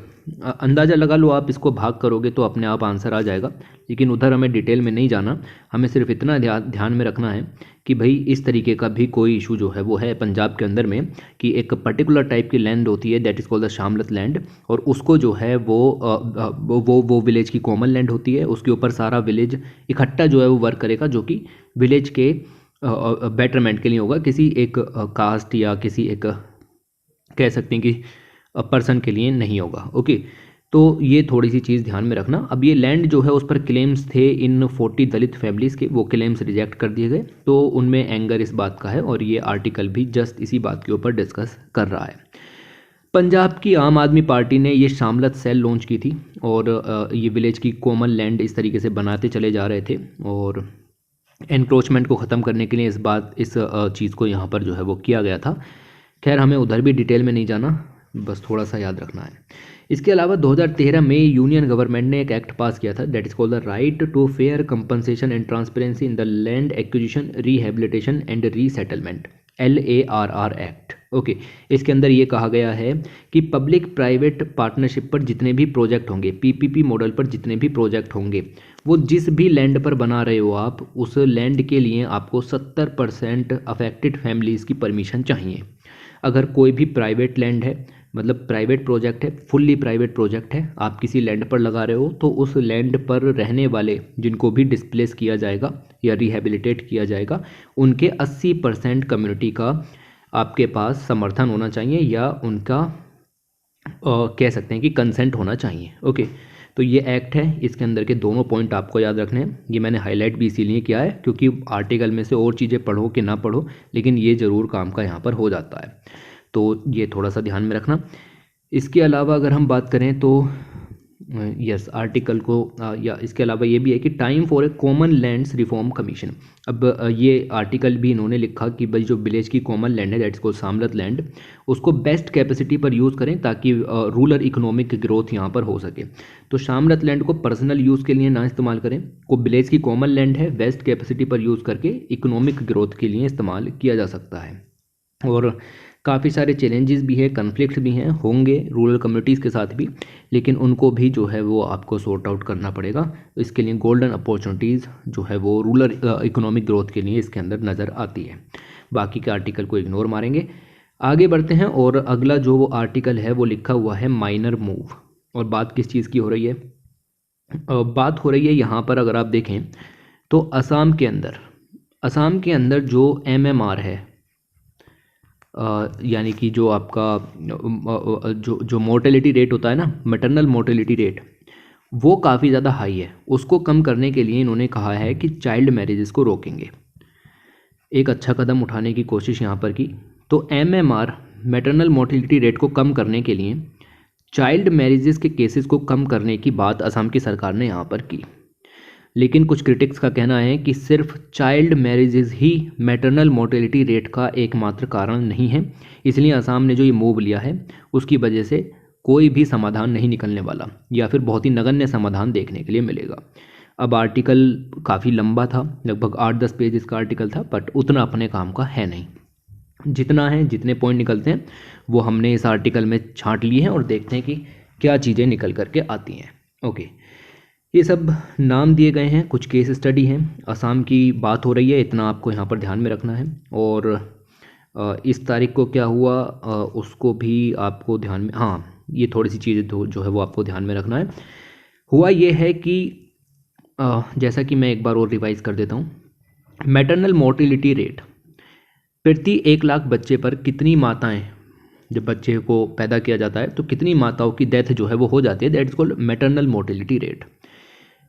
अंदाज़ा लगा लो आप, इसको भाग करोगे तो अपने आप आंसर आ जाएगा, लेकिन उधर हमें डिटेल में नहीं जाना। हमें सिर्फ इतना ध्यान में रखना है कि भाई इस तरीके का भी कोई इशू जो है वो है पंजाब के अंदर में कि एक पर्टिकुलर टाइप की लैंड होती है that is called the shamlat land, और उसको जो है वो विलेज की कॉमन लैंड होती है। उसके ऊपर सारा विलेज इकट्ठा जो है वो वर्क करेगा, जो कि विलेज के बेटरमेंट के लिए होगा, किसी एक कास्ट या किसी एक कह सकते हैं कि पर्सन के लिए नहीं होगा। ओके, तो ये थोड़ी सी चीज़ ध्यान में रखना। अब ये लैंड जो है उस पर क्लेम्स थे इन 40 दलित फैमिलीज़ के, वो क्लेम्स रिजेक्ट कर दिए गए। तो उनमें एंगर इस बात का है और ये आर्टिकल भी जस्ट इसी बात के ऊपर डिस्कस कर रहा है। पंजाब की आम आदमी पार्टी ने ये शामलत सेल लॉन्च की थी और ये विलेज की कॉमन लैंड इस तरीके से बनाते चले जा रहे थे और एनक्रोचमेंट को ख़त्म करने के लिए इस चीज़ को यहाँ पर जो है वो किया गया था। खैर हमें उधर भी डिटेल में नहीं जाना, बस थोड़ा सा याद रखना है। इसके अलावा 2013 में यूनियन गवर्नमेंट ने एक एक्ट पास किया था, that is called the right to fair compensation and transparency in the land acquisition rehabilitation and resettlement, LARR act. Okay, इसके अंदर ये कहा गया है कि पब्लिक प्राइवेट पार्टनरशिप पर जितने भी प्रोजेक्ट होंगे, PPP मॉडल पर जितने भी प्रोजेक्ट होंगे, वो जिस भी लैंड पर बना रहे हो आप, उस लैंड के लिए आपको 70% अफेक्टेड फैमिलीज़ की परमिशन चाहिए। अगर कोई भी प्राइवेट लैंड है, मतलब प्राइवेट प्रोजेक्ट है, फुल्ली प्राइवेट प्रोजेक्ट है, आप किसी लैंड पर लगा रहे हो, तो उस लैंड पर रहने वाले जिनको भी डिस्प्लेस किया जाएगा या रिहेबिलिटेट किया जाएगा, उनके 80% कम्युनिटी का आपके पास समर्थन होना चाहिए या उनका कह सकते हैं कि कंसेंट होना चाहिए। ओके, तो ये एक्ट है, इसके अंदर के दोनों पॉइंट आपको याद रखने हैं। ये मैंने हाईलाइट भी इसीलिए किया है क्योंकि आर्टिकल में से और चीज़ें पढ़ो कि ना पढ़ो, लेकिन ये ज़रूर काम का यहाँ पर हो जाता है, तो ये थोड़ा सा ध्यान में रखना। इसके अलावा अगर हम बात करें तो यस आर्टिकल को या इसके अलावा ये भी है कि time for a common lands reform commission. अब ये आर्टिकल भी इन्होंने लिखा कि भाई जो विलेज की कॉमन लैंड है, दैट्स को शामलत लैंड, उसको बेस्ट कैपेसिटी पर यूज़ करें ताकि रूरल इकोनॉमिक ग्रोथ यहाँ पर हो सके। तो शामलत लैंड को पर्सनल यूज़ के लिए ना इस्तेमाल करें, को विलेज की कॉमन लैंड है, बेस्ट कैपेसिटी पर यूज़ करके इकोनॉमिक ग्रोथ के लिए इस्तेमाल किया जा सकता है। और काफ़ी सारे चैलेंजेस भी है, कन्फ्लिक्ट भी हैं, होंगे रूरल कम्युनिटीज़ के साथ भी, लेकिन उनको भी जो है वो आपको सॉर्ट आउट करना पड़ेगा। इसके लिए गोल्डन अपॉर्चुनिटीज़ जो है वो रूरल इकोनॉमिक ग्रोथ के लिए इसके अंदर नज़र आती है। बाकी के आर्टिकल को इग्नोर मारेंगे, आगे बढ़ते हैं। और अगला जो वो आर्टिकल है वो लिखा हुआ है माइनर मूव। और बात किस चीज़ की हो रही है? बात हो रही है यहाँ पर अगर आप देखें तो असम के अंदर जो MMR है, यानी कि जो आपका जो मोर्टेलिटी रेट होता है ना, मैटरनल मोर्टेलिटी रेट, वो काफ़ी ज़्यादा हाई है। उसको कम करने के लिए इन्होंने कहा है कि चाइल्ड मैरिजेस को रोकेंगे। एक अच्छा कदम उठाने की कोशिश यहाँ पर की। तो MMR मैटरनल मोर्टेलिटी रेट को कम करने के लिए चाइल्ड मैरिजेस के केसेस को कम करने की बात असम की सरकार ने यहाँ पर की, लेकिन कुछ क्रिटिक्स का कहना है कि सिर्फ चाइल्ड मैरिजेज ही मैटरनल मोर्टेलिटी रेट का एकमात्र कारण नहीं है। इसलिए असम ने जो ये मूव लिया है उसकी वजह से कोई भी समाधान नहीं निकलने वाला, या फिर बहुत ही नगण्य समाधान देखने के लिए मिलेगा। अब आर्टिकल काफ़ी लंबा था, लगभग 8-10 पेज का आर्टिकल था, बट उतना अपने काम का है नहीं। जितना है, जितने पॉइंट निकलते हैं वो हमने इस आर्टिकल में छांट लिए हैं और देखते हैं कि क्या चीज़ें निकल करके आती हैं। ओके, ये सब नाम दिए गए हैं, कुछ केस स्टडी हैं, असम की बात हो रही है, इतना आपको यहाँ पर ध्यान में रखना है। और इस तारीख को क्या हुआ उसको भी आपको ध्यान में, हाँ ये थोड़ी सी चीज़ें जो है वो आपको ध्यान में रखना है। हुआ ये है कि जैसा कि मैं एक बार और रिवाइज़ कर देता हूँ, मैटरनल मोर्टेलिटी रेट प्रति 1 लाख बच्चे पर कितनी माताएं, जब बच्चे को पैदा किया जाता है तो कितनी माताओं की डेथ जो है वो हो जाती है, that is called maternal mortality rate.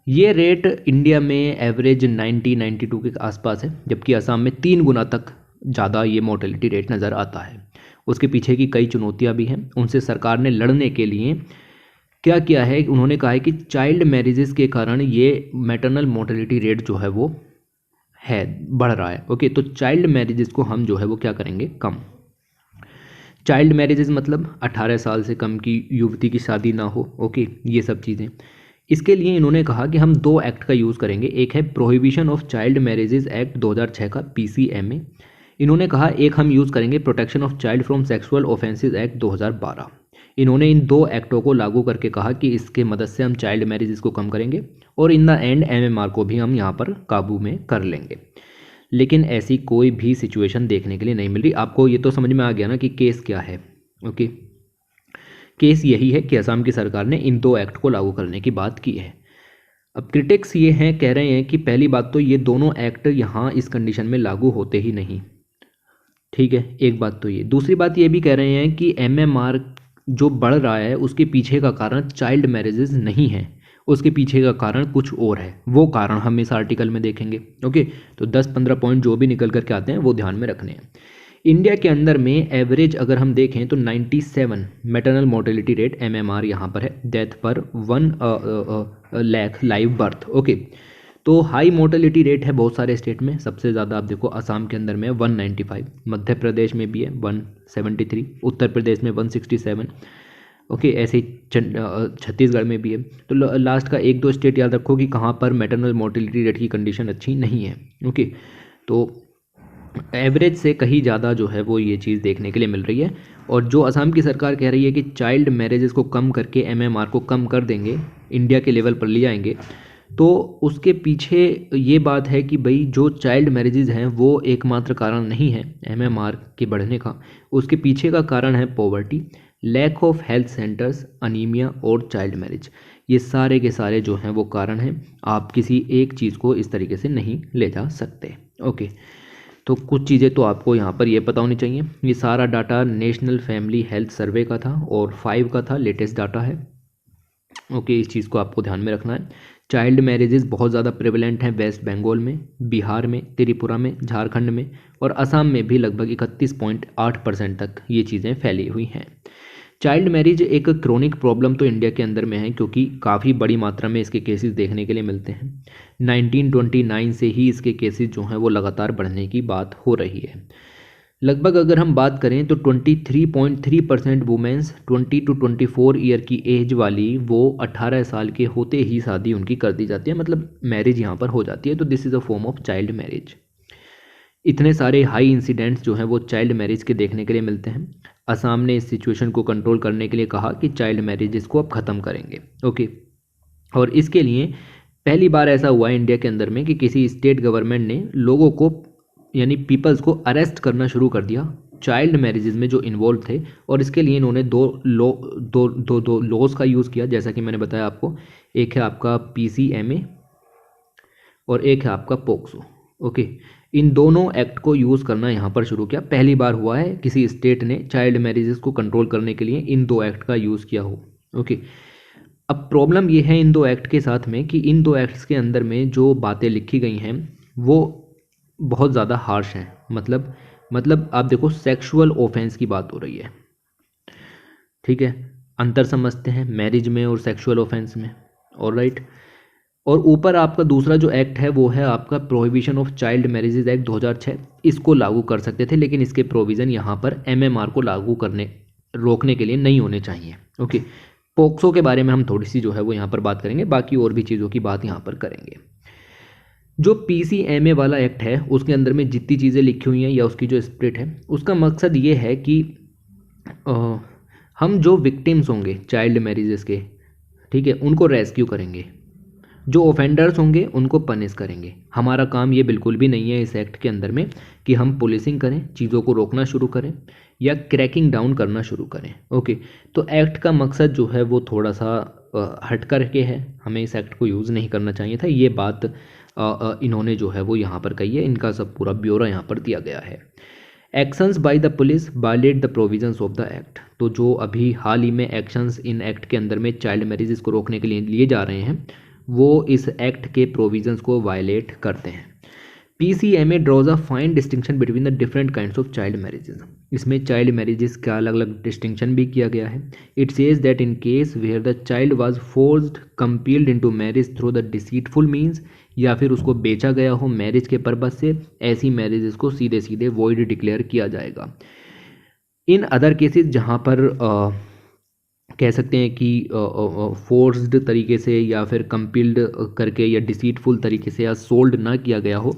ये रेट इंडिया में एवरेज 90-92 के आसपास है, जबकि असम में 3 गुना तक ज़्यादा ये मोर्टेलिटी रेट नज़र आता है। उसके पीछे की कई चुनौतियाँ भी हैं, उनसे सरकार ने लड़ने के लिए क्या किया है, उन्होंने कहा है कि चाइल्ड मैरिजेस के कारण ये मैटरनल मोर्टेलिटी रेट जो है वो है बढ़ रहा है। ओके, तो चाइल्ड मैरिजेस को हम जो है वो क्या करेंगे, कम। चाइल्ड मैरिजेस मतलब 18 साल से कम की युवती की शादी ना हो। ओके, ये सब चीज़ें। इसके लिए इन्होंने कहा कि हम 2 एक्ट का यूज़ करेंगे। एक है prohibition of child marriages act 2006 का PCMA। इन्होंने कहा एक हम यूज़ करेंगे protection of child from sexual offences act 2012। इन्होंने इन 2 एक्टों को लागू करके कहा कि इसके मदद से हम चाइल्ड मैरिजेस को कम करेंगे और इन द एंड MMR को भी हम यहाँ पर काबू में कर लेंगे। लेकिन ऐसी कोई भी सिचुएशन देखने के लिए नहीं मिल रही। आपको ये तो समझ में आ गया ना कि केस क्या है। ओके, केस यही है कि असम की सरकार ने इन 2 एक्ट को लागू करने की बात की है। अब क्रिटिक्स ये हैं, कह रहे हैं कि पहली बात तो ये दोनों एक्ट यहाँ इस कंडीशन में लागू होते ही नहीं। ठीक है, एक बात तो ये। दूसरी बात ये भी कह रहे हैं कि MMR जो बढ़ रहा है उसके पीछे का कारण चाइल्ड मैरिजेस नहीं है, उसके पीछे का कारण कुछ और है। वो कारण हम इस आर्टिकल में देखेंगे। ओके, तो 10-15 पॉइंट जो भी निकल करके आते हैं वो ध्यान में रखने हैं। इंडिया के अंदर में एवरेज अगर हम देखें तो 97 मैटरनल मोर्टेलिटी रेट MMR यहाँ पर है, डेथ पर 1 लाख लाइव बर्थ। ओके, तो हाई मोर्टेलिटी रेट है बहुत सारे स्टेट में। सबसे ज़्यादा आप देखो असम के अंदर में 195, मध्य प्रदेश में भी है 173, उत्तर प्रदेश में 167। ओके, ऐसे ही छत्तीसगढ़ में भी है। तो लास्ट का 1-2 स्टेट याद रखो कि कहाँ पर मैटरनल मोर्टेलिटी रेट की कंडीशन अच्छी नहीं है। ओके, तो एवरेज से कहीं ज़्यादा जो है वो ये चीज़ देखने के लिए मिल रही है। और जो असम की सरकार कह रही है कि चाइल्ड मैरिजेस को कम करके MMR को कम कर देंगे, इंडिया के लेवल पर ले आएंगे, तो उसके पीछे ये बात है कि भाई जो चाइल्ड मैरिजेज हैं वो एकमात्र कारण नहीं है MMR के बढ़ने का। उसके पीछे का कारण है poverty, lack of health centres, anaemia और चाइल्ड मैरिज। ये सारे के सारे जो हैं वो कारण हैं। आप किसी एक चीज़ को इस तरीके से नहीं ले जा सकते। ओके, तो कुछ चीज़ें तो आपको यहाँ पर ये पता होनी चाहिए। ये सारा data national family health survey का था और 5 का था, लेटेस्ट डाटा है। ओके, इस चीज़ को आपको ध्यान में रखना है। चाइल्ड मैरिजेस बहुत ज़्यादा प्रेवलेंट हैं वेस्ट बंगाल में, बिहार में, त्रिपुरा में, झारखंड में और असम में भी लगभग 31.8% तक ये चीज़ें फैली हुई हैं। चाइल्ड मैरिज एक क्रोनिक प्रॉब्लम तो इंडिया के अंदर में है, क्योंकि काफ़ी बड़ी मात्रा में इसके केसेस देखने के लिए मिलते हैं। 1929 से ही इसके केसेस जो हैं वो लगातार बढ़ने की बात हो रही है। लगभग अगर हम बात करें तो 23.3% वुमेन्स 20 to 24 ईयर की एज वाली, वो 18 साल के होते ही शादी उनकी कर दी जाती है, मतलब मैरिज यहाँ पर हो जाती है। तो this is a form of child marriage. इतने सारे हाई इंसिडेंट्स जो हैं वो चाइल्ड मैरिज के देखने के लिए मिलते हैं। असम ने इस सिचुएशन को कंट्रोल करने के लिए कहा कि चाइल्ड मैरिजेस को अब ख़त्म करेंगे। ओके, और इसके लिए पहली बार ऐसा हुआ है इंडिया के अंदर में कि किसी स्टेट गवर्नमेंट ने लोगों को यानी पीपल्स को अरेस्ट करना शुरू कर दिया चाइल्ड मैरिजेस में जो इन्वॉल्व थे। और इसके लिए इन्होंने दो लॉज का यूज़ किया, जैसा कि मैंने बताया आपको। एक है आपका PCMA और एक है आपका पोक्सो। ओके, इन दोनों एक्ट को यूज़ करना यहाँ पर शुरू किया। पहली बार हुआ है किसी स्टेट ने चाइल्ड मैरिजेस को कंट्रोल करने के लिए इन 2 एक्ट का यूज़ किया हो। ओके, अब प्रॉब्लम ये है इन 2 एक्ट के साथ में कि इन 2 एक्ट्स के अंदर में जो बातें लिखी गई हैं वो बहुत ज़्यादा हार्श हैं। मतलब आप देखो, सेक्सुअल ऑफेंस की बात हो रही है, ठीक है। अंतर समझते हैं मैरिज में और सेक्सुअल ऑफेंस में, ऑलराइट। और ऊपर आपका दूसरा जो एक्ट है वो है आपका prohibition of child marriages act 2006। इसको लागू कर सकते थे, लेकिन इसके प्रोविज़न यहाँ पर MMR को लागू करने रोकने के लिए नहीं होने चाहिए। ओके, पोक्सो के बारे में हम थोड़ी सी जो है वो यहाँ पर बात करेंगे, बाकी और भी चीज़ों की बात यहाँ पर करेंगे। जो PCMA वाला एक्ट है उसके अंदर में जितनी चीज़ें लिखी हुई हैं या उसकी जो स्प्रिट है, उसका मकसद ये है कि हम जो विक्टिम्स होंगे चाइल्ड मैरिजेस के, ठीक है, उनको रेस्क्यू करेंगे। जो ऑफेंडर्स होंगे उनको पनिश करेंगे। हमारा काम ये बिल्कुल भी नहीं है इस एक्ट के अंदर में कि हम पुलिसिंग करें, चीज़ों को रोकना शुरू करें या क्रैकिंग डाउन करना शुरू करें। ओके, तो एक्ट का मकसद जो है वो थोड़ा सा हट कर के है। हमें इस एक्ट को यूज़ नहीं करना चाहिए था। ये बात इन्होंने जो है वो यहाँ पर कही है। इनका सब पूरा ब्यौरा यहाँ पर दिया गया है। Actions by the police violate the provisions of the act. तो जो अभी हाल ही में एक्शंस इन एक्ट के अंदर में चाइल्ड मैरिजेस को रोकने के लिए लिए जा रहे हैं वो इस एक्ट के प्रोविजंस को वायलेट करते हैं। PCMA draws a fine distinction between the different kinds of child marriages. इसमें चाइल्ड मैरिजेस का अलग अलग डिस्टिंक्शन भी किया गया है। It says that in case where the child was forced compelled into marriage through the deceitful means, या फिर उसको बेचा गया हो मैरिज के पर्पज से, ऐसी मैरिजेस को सीधे सीधे वॉइड डिक्लेयर किया जाएगा। इन अदर केसेस जहाँ पर कह सकते हैं कि फोर्स्ड तरीके से या फिर कंपेल्ड करके या डिसीटफुल तरीके से या सोल्ड ना किया गया हो,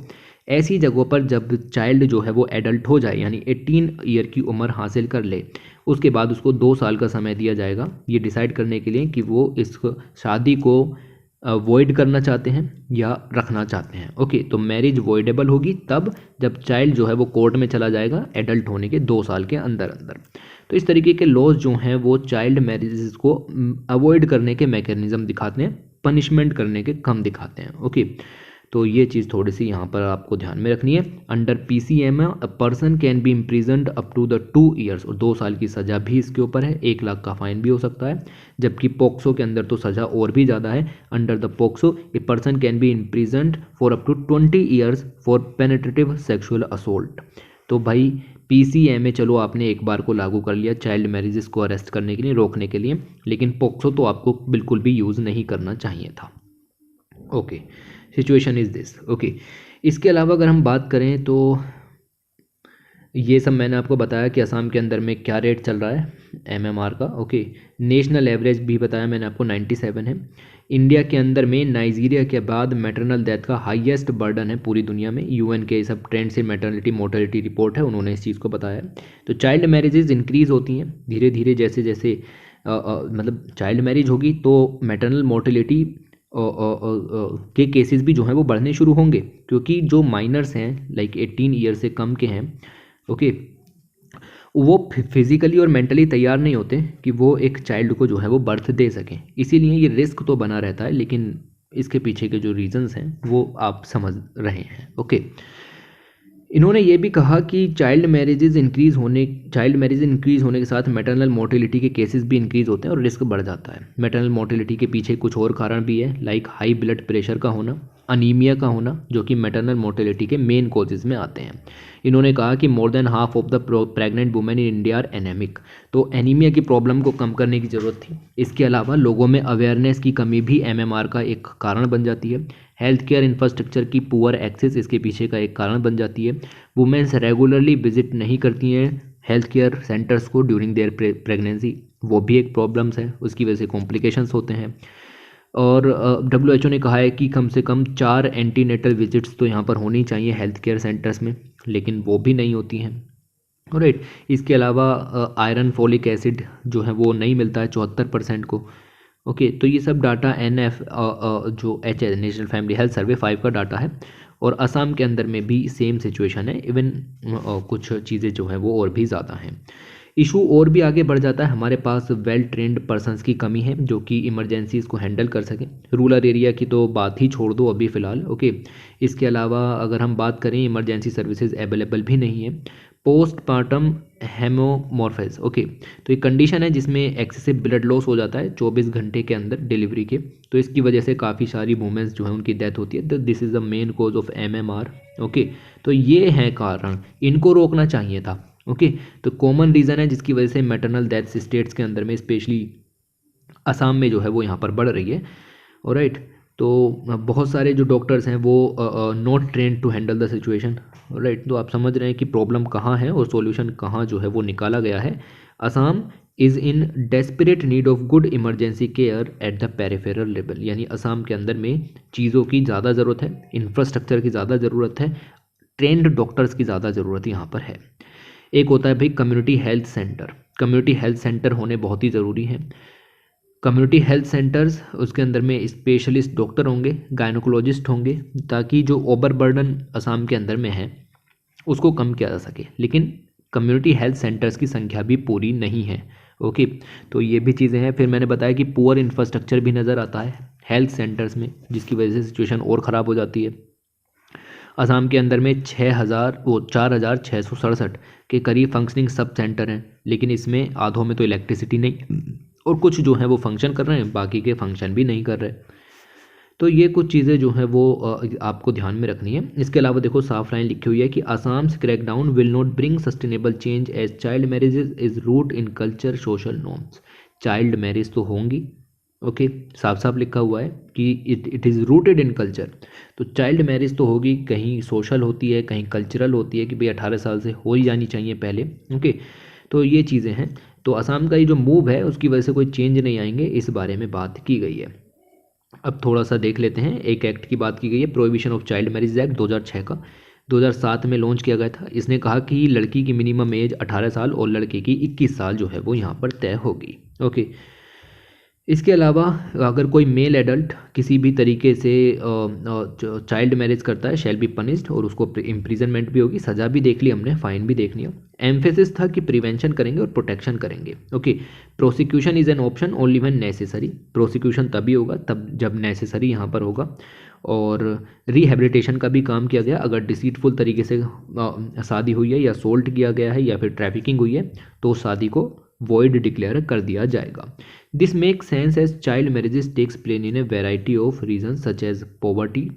ऐसी जगहों पर जब चाइल्ड जो है वो एडल्ट हो जाए यानी 18 ईयर की उम्र हासिल कर ले, उसके बाद उसको 2 साल का समय दिया जाएगा ये डिसाइड करने के लिए कि वो इस शादी को वॉइड करना चाहते हैं या रखना चाहते हैं। ओके, तो मैरिज वॉइडेबल होगी तब जब चाइल्ड जो है वो कोर्ट में चला जाएगा एडल्ट होने के 2 साल के अंदर अंदर। तो इस तरीके के लॉज जो हैं वो चाइल्ड मैरिजेस को अवॉइड करने के मैकेनिज्म दिखाते हैं, पनिशमेंट करने के कम दिखाते हैं। ओके, तो ये चीज़ थोड़ी सी यहाँ पर आपको ध्यान में रखनी है। Under PCMA a person can be imprisoned up to the 2 years, और 2 साल की सज़ा भी इसके ऊपर है, 1 लाख का फाइन भी हो सकता है। जबकि पोक्सो के अंदर तो सज़ा और भी ज़्यादा है। Under the POCSO a person can be imprisoned for up to 20 years for penetrative sexual assault. तो भाई पीसीएमए चलो आपने एक बार को लागू कर लिया चाइल्ड मैरिजेस को अरेस्ट करने के लिए, रोकने के लिए, लेकिन पोक्सो तो आपको बिल्कुल भी यूज़ नहीं करना चाहिए था। Okay, situation is this. Okay, इसके अलावा अगर हम बात करें तो ये सब मैंने आपको बताया कि असम के अंदर में क्या रेट चल रहा है एमएमआर का। ओके, नेशनल एवरेज भी बताया मैंने आपको 97 है। इंडिया के अंदर में नाइजीरिया के बाद मैटरनल डेथ का हाईएस्ट बर्डन है पूरी दुनिया में। यूएन के सब ट्रेंड से मैटरनिटी मोर्टेलिटी रिपोर्ट है, उन्होंने इस चीज़ को बताया है। तो चाइल्ड मैरिजेज इंक्रीज़ होती हैं धीरे धीरे, जैसे जैसे मतलब चाइल्ड मैरिज होगी तो मैटरनल मोर्टेलिटी के केसेस भी जो हैं वो बढ़ने शुरू होंगे, क्योंकि जो माइनर्स हैं लाइक 18 ईयर से कम के हैं, ओके, वो फिजिकली और मेंटली तैयार नहीं होते कि वो एक चाइल्ड को जो है वो बर्थ दे सकें। इसीलिए ये रिस्क तो बना रहता है, लेकिन इसके पीछे के जो रीजंस हैं वो आप समझ रहे हैं। ओके, इन्होंने ये भी कहा कि चाइल्ड मैरिज इंक्रीज़ होने के साथ मैटरनल मोर्टेलिटी के केसेस भी इंक्रीज़ होते हैं और रिस्क बढ़ जाता है। मैटरनल मोर्टेलिटी के पीछे कुछ और कारण भी है, लाइक हाई ब्लड प्रेशर का होना, अनीमिया का होना, जो कि मैटरनल मोर्टेलिटी के मेन कॉजेज़ में आते हैं। इन्होंने कहा कि more than half of the pregnant women in India are anaemic, तो एनीमिया की प्रॉब्लम को कम करने की ज़रूरत थी। इसके अलावा लोगों में अवेयरनेस की कमी भी एमएमआर का एक कारण बन जाती है। हेल्थ केयर इंफ्रास्ट्रक्चर की पुअर एक्सेस इसके पीछे का एक कारण बन जाती है। वुमेन्स रेगुलरली विजिट नहीं करती हैं हेल्थ केयर सेंटर्स को ड्यूरिंग देयर प्रेगनेंसी, वो भी एक प्रॉब्लम्स है, उसकी वजह से कॉम्प्लिकेशंस होते हैं। और WHO ने कहा है कि कम से कम 4 एंटीनेटल विजिट्स तो यहाँ पर होनी चाहिए हेल्थ केयर सेंटर्स में, लेकिन वो भी नहीं होती हैं। राइट, इसके अलावा आयरन फोलिक एसिड जो है वो नहीं मिलता है 74% को। ओके, तो ये सब डाटा NF जो HS national family health survey 5 का डाटा है, और असम के अंदर में भी सेम सिचुएशन है। इवन कुछ चीज़ें जो हैं वो और भी ज़्यादा हैं। इशू और भी आगे बढ़ जाता है, हमारे पास वेल ट्रेंड पर्सनस की कमी है जो कि इमरजेंसीज़ को हैंडल कर सकें। रूरल एरिया की तो बात ही छोड़ दो अभी फ़िलहाल। ओके, इसके अलावा अगर हम बात करें, इमरजेंसी सर्विसेज अवेलेबल भी नहीं है। पोस्टमार्टम हेमोमॉर्फेस, ओके, तो एक कंडीशन है जिसमें एक्सेसिव ब्लड लॉस हो जाता है 24 घंटे के अंदर डिलीवरी के, तो इसकी वजह से काफ़ी सारी वुमेन्स जो है उनकी डेथ होती है। तो this is the main cause of MMR। Okay, तो ये है कारण, इनको रोकना चाहिए था। ओके, तो कॉमन रीज़न है जिसकी वजह से मैटरनल डेथ स्टेट्स के अंदर में स्पेशली असम में जो है वो यहाँ पर बढ़ रही है। ऑलराइट, तो बहुत सारे जो डॉक्टर्स हैं वो not trained to handle the situation. Right, तो आप समझ रहे हैं कि प्रॉब्लम कहाँ है और सॉल्यूशन कहाँ जो है वो निकाला गया है। Assam is in desperate need of good emergency care at the peripheral level, यानी असम के अंदर में चीज़ों की ज़्यादा ज़रूरत है, इंफ्रास्ट्रक्चर की ज़्यादा ज़रूरत है, ट्रेंड डॉक्टर्स की ज़्यादा ज़रूरत यहाँ पर है। एक होता है भाई community health centre, community health centre होने बहुत ही ज़रूरी है। कम्युनिटी हेल्थ सेंटर्स, उसके अंदर में स्पेशलिस्ट डॉक्टर होंगे, गायनोकोलॉजिस्ट होंगे, ताकि जो ओवरबर्डन असम के अंदर में है उसको कम किया जा सके। लेकिन कम्युनिटी हेल्थ सेंटर्स की संख्या भी पूरी नहीं है। ओके, तो ये भी चीज़ें हैं। फिर मैंने बताया कि पुअर इंफ्रास्ट्रक्चर भी नज़र आता है हेल्थ सेंटर्स में, जिसकी वजह से सिचुएशन और ख़राब हो जाती है। असम के अंदर में 4,667 के करीब फंक्शनिंग सब सेंटर हैं, लेकिन इसमें आधों में तो इलेक्ट्रिसिटी नहीं, और कुछ जो है वो फंक्शन कर रहे हैं, बाकी के फंक्शन भी नहीं कर रहे। तो ये कुछ चीज़ें जो हैं वो आपको ध्यान में रखनी है। इसके अलावा देखो साफ लाइन लिखी हुई है कि Assam's crackdown will not bring sustainable change as child marriages is root in culture social norms. Child marriage तो होंगी, ओके, साफ साफ लिखा हुआ है कि it is rooted in culture. तो चाइल्ड मैरिज तो होगी, कहीं सोशल होती है, कहीं कल्चरल होती है कि भाई 18 साल से हो ही जानी चाहिए पहले। ओके, तो ये चीज़ें हैं। तो असम का ये जो मूव है उसकी वजह से कोई चेंज नहीं आएंगे, इस बारे में बात की गई है। अब थोड़ा सा देख लेते हैं, एक एक्ट की बात की गई है, prohibition of child marriage act 2006 का, 2007 में लॉन्च किया गया था। इसने कहा कि लड़की की मिनिमम एज 18 साल और लड़के की 21 साल जो है वो यहाँ पर तय होगी। ओके, इसके अलावा अगर कोई मेल एडल्ट किसी भी तरीके से चाइल्ड मैरिज करता है शैल बी पनिश्ड, और उसको इम्प्रिजनमेंट भी होगी, सज़ा भी देख ली हमने, फाइन भी देख लिया। एम्फेसिस था कि प्रिवेंशन करेंगे और प्रोटेक्शन करेंगे। Okay, prosecution is an option only when necessary, prosecution तभी होगा तब जब नेसेसरी यहाँ पर होगा। और रिहेबिलिटेशन का भी काम किया गया, अगर डिसीटफुल तरीके से शादी हुई है या सोल्ट किया गया है या फिर ट्रैफिकिंग हुई है तो उस शादी को वॉइड डिक्लेयर कर दिया जाएगा। This make sense as child marriages takes place in a variety of reason such as poverty,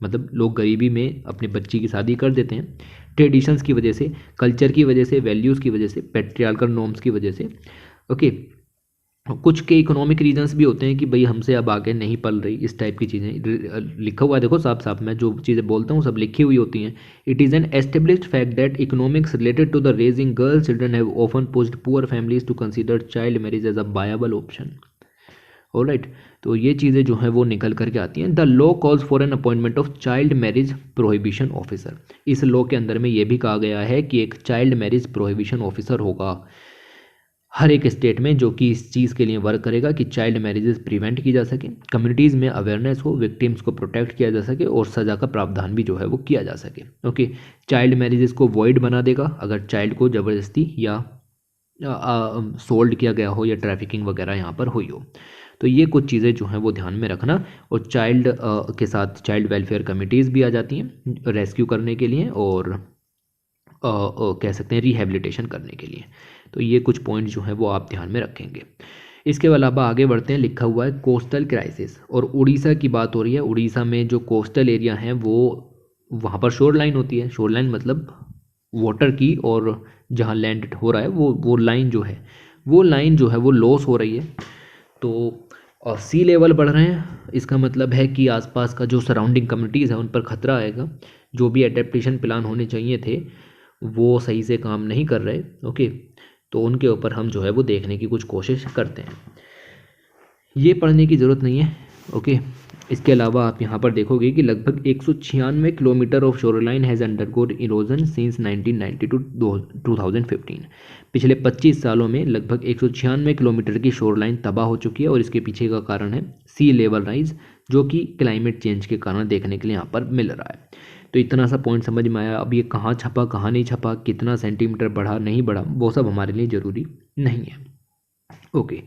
मतलब लोग गरीबी में अपने बच्ची की शादी कर देते हैं, ट्रेडिशंस की वजह से, कल्चर की वजह से, वैल्यूज़ की वजह से, पैट्रियार्कल नॉर्म्स की वजह से। ओके, कुछ के इकोनॉमिक रीजंस भी होते हैं कि भाई हमसे अब आगे नहीं पल रही, इस टाइप की चीज़ें लिखा हुआ है। देखो साफ साफ मैं जो चीज़ें बोलता हूँ सब लिखी हुई होती हैं। It is an established fact that economics related to the raising girl children have often pushed poor families to consider child marriage as a viable option. Alright, तो ये चीज़ें जो हैं वो निकल करके आती हैं। The law calls for an appointment of child marriage prohibition officer. इस लॉ के अंदर में ये भी कहा गया है कि एक चाइल्ड मैरिज प्रोहिबिशन ऑफिसर होगा हर एक स्टेट में, जो कि इस चीज़ के लिए वर्क करेगा कि चाइल्ड मैरिजेस प्रिवेंट की जा सके, कम्युनिटीज़ में अवेयरनेस हो, विक्टिम्स को प्रोटेक्ट किया जा सके और सज़ा का प्रावधान भी जो है वो किया जा सके। ओके, चाइल्ड मैरिजेस को वॉइड बना देगा अगर चाइल्ड को ज़बरदस्ती या सोल्ड किया गया हो या ट्रैफिकिंग वगैरह यहाँ पर हुई हो। तो ये कुछ चीज़ें जो हैं वो ध्यान में रखना। और चाइल्ड के साथ चाइल्ड वेलफेयर कमिटीज़ भी आ जाती हैं रेस्क्यू करने के लिए और कह सकते हैं रिहेबिलिटेशन करने के लिए। तो ये कुछ पॉइंट जो हैं वो आप ध्यान में रखेंगे। इसके अलावा आगे बढ़ते हैं, लिखा हुआ है कोस्टल क्राइसिस, और उड़ीसा की बात हो रही है। उड़ीसा में जो कोस्टल एरिया हैं वो, वहाँ पर शोर लाइन होती है। शोर लाइन मतलब वाटर की, और जहाँ लैंड हो रहा है वो लाइन जो है, वो लाइन जो है वो लॉस हो रही है। तो सी लेवल बढ़ रहे हैं, इसका मतलब है कि आसपास का जो सराउंडिंग कम्युनिटीज़ है उन पर खतरा आएगा। जो भी एडेप्टेशन प्लान होने चाहिए थे वो सही से काम नहीं कर रहे। ओके, तो उनके ऊपर हम जो है वो देखने की कुछ कोशिश करते हैं। ये पढ़ने की ज़रूरत नहीं है। ओके, इसके अलावा आप यहाँ पर देखोगे कि लगभग 196 kilometre of shoreline has undergone erosion since 1990 to 2015। पिछले 25 सालों में लगभग 196 किलोमीटर की शोरलाइन तबाह हो चुकी है, और इसके पीछे का कारण है सी लेवल राइज, जो कि क्लाइमेट चेंज के कारण देखने के लिए यहाँ पर मिल रहा है। तो इतना सा पॉइंट समझ में आया। अब ये कहाँ छपा, कहाँ नहीं छपा, कितना सेंटीमीटर बढ़ा नहीं बढ़ा, वो सब हमारे लिए ज़रूरी नहीं है। ओके,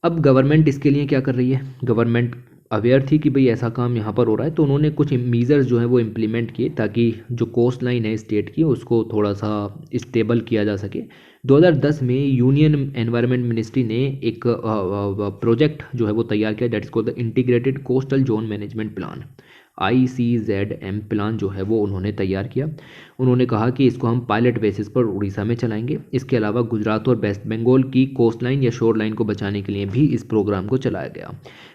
अब गवर्नमेंट इसके लिए क्या कर रही है। गवर्नमेंट अवेयर थी कि भाई ऐसा काम यहाँ पर हो रहा है, तो उन्होंने कुछ मीज़र्स जो है वो इम्प्लीमेंट किए ताकि जो कोस्ट लाइन है स्टेट की उसको थोड़ा सा स्टेबल किया जा सके। 2010 में यूनियन एनवायरनमेंट मिनिस्ट्री ने एक प्रोजेक्ट जो है वो तैयार किया, that is called the integrated coastal zone management plan. ICZM plan जो है वो उन्होंने तैयार किया। उन्होंने कहा कि इसको हम पायलट बेसिस पर उड़ीसा में चलाएंगे। इसके अलावा गुजरात और वेस्ट बंगाल की कोस्ट लाइन या शोर लाइन को बचाने के लिए भी इस प्रोग्राम को चलाया गया।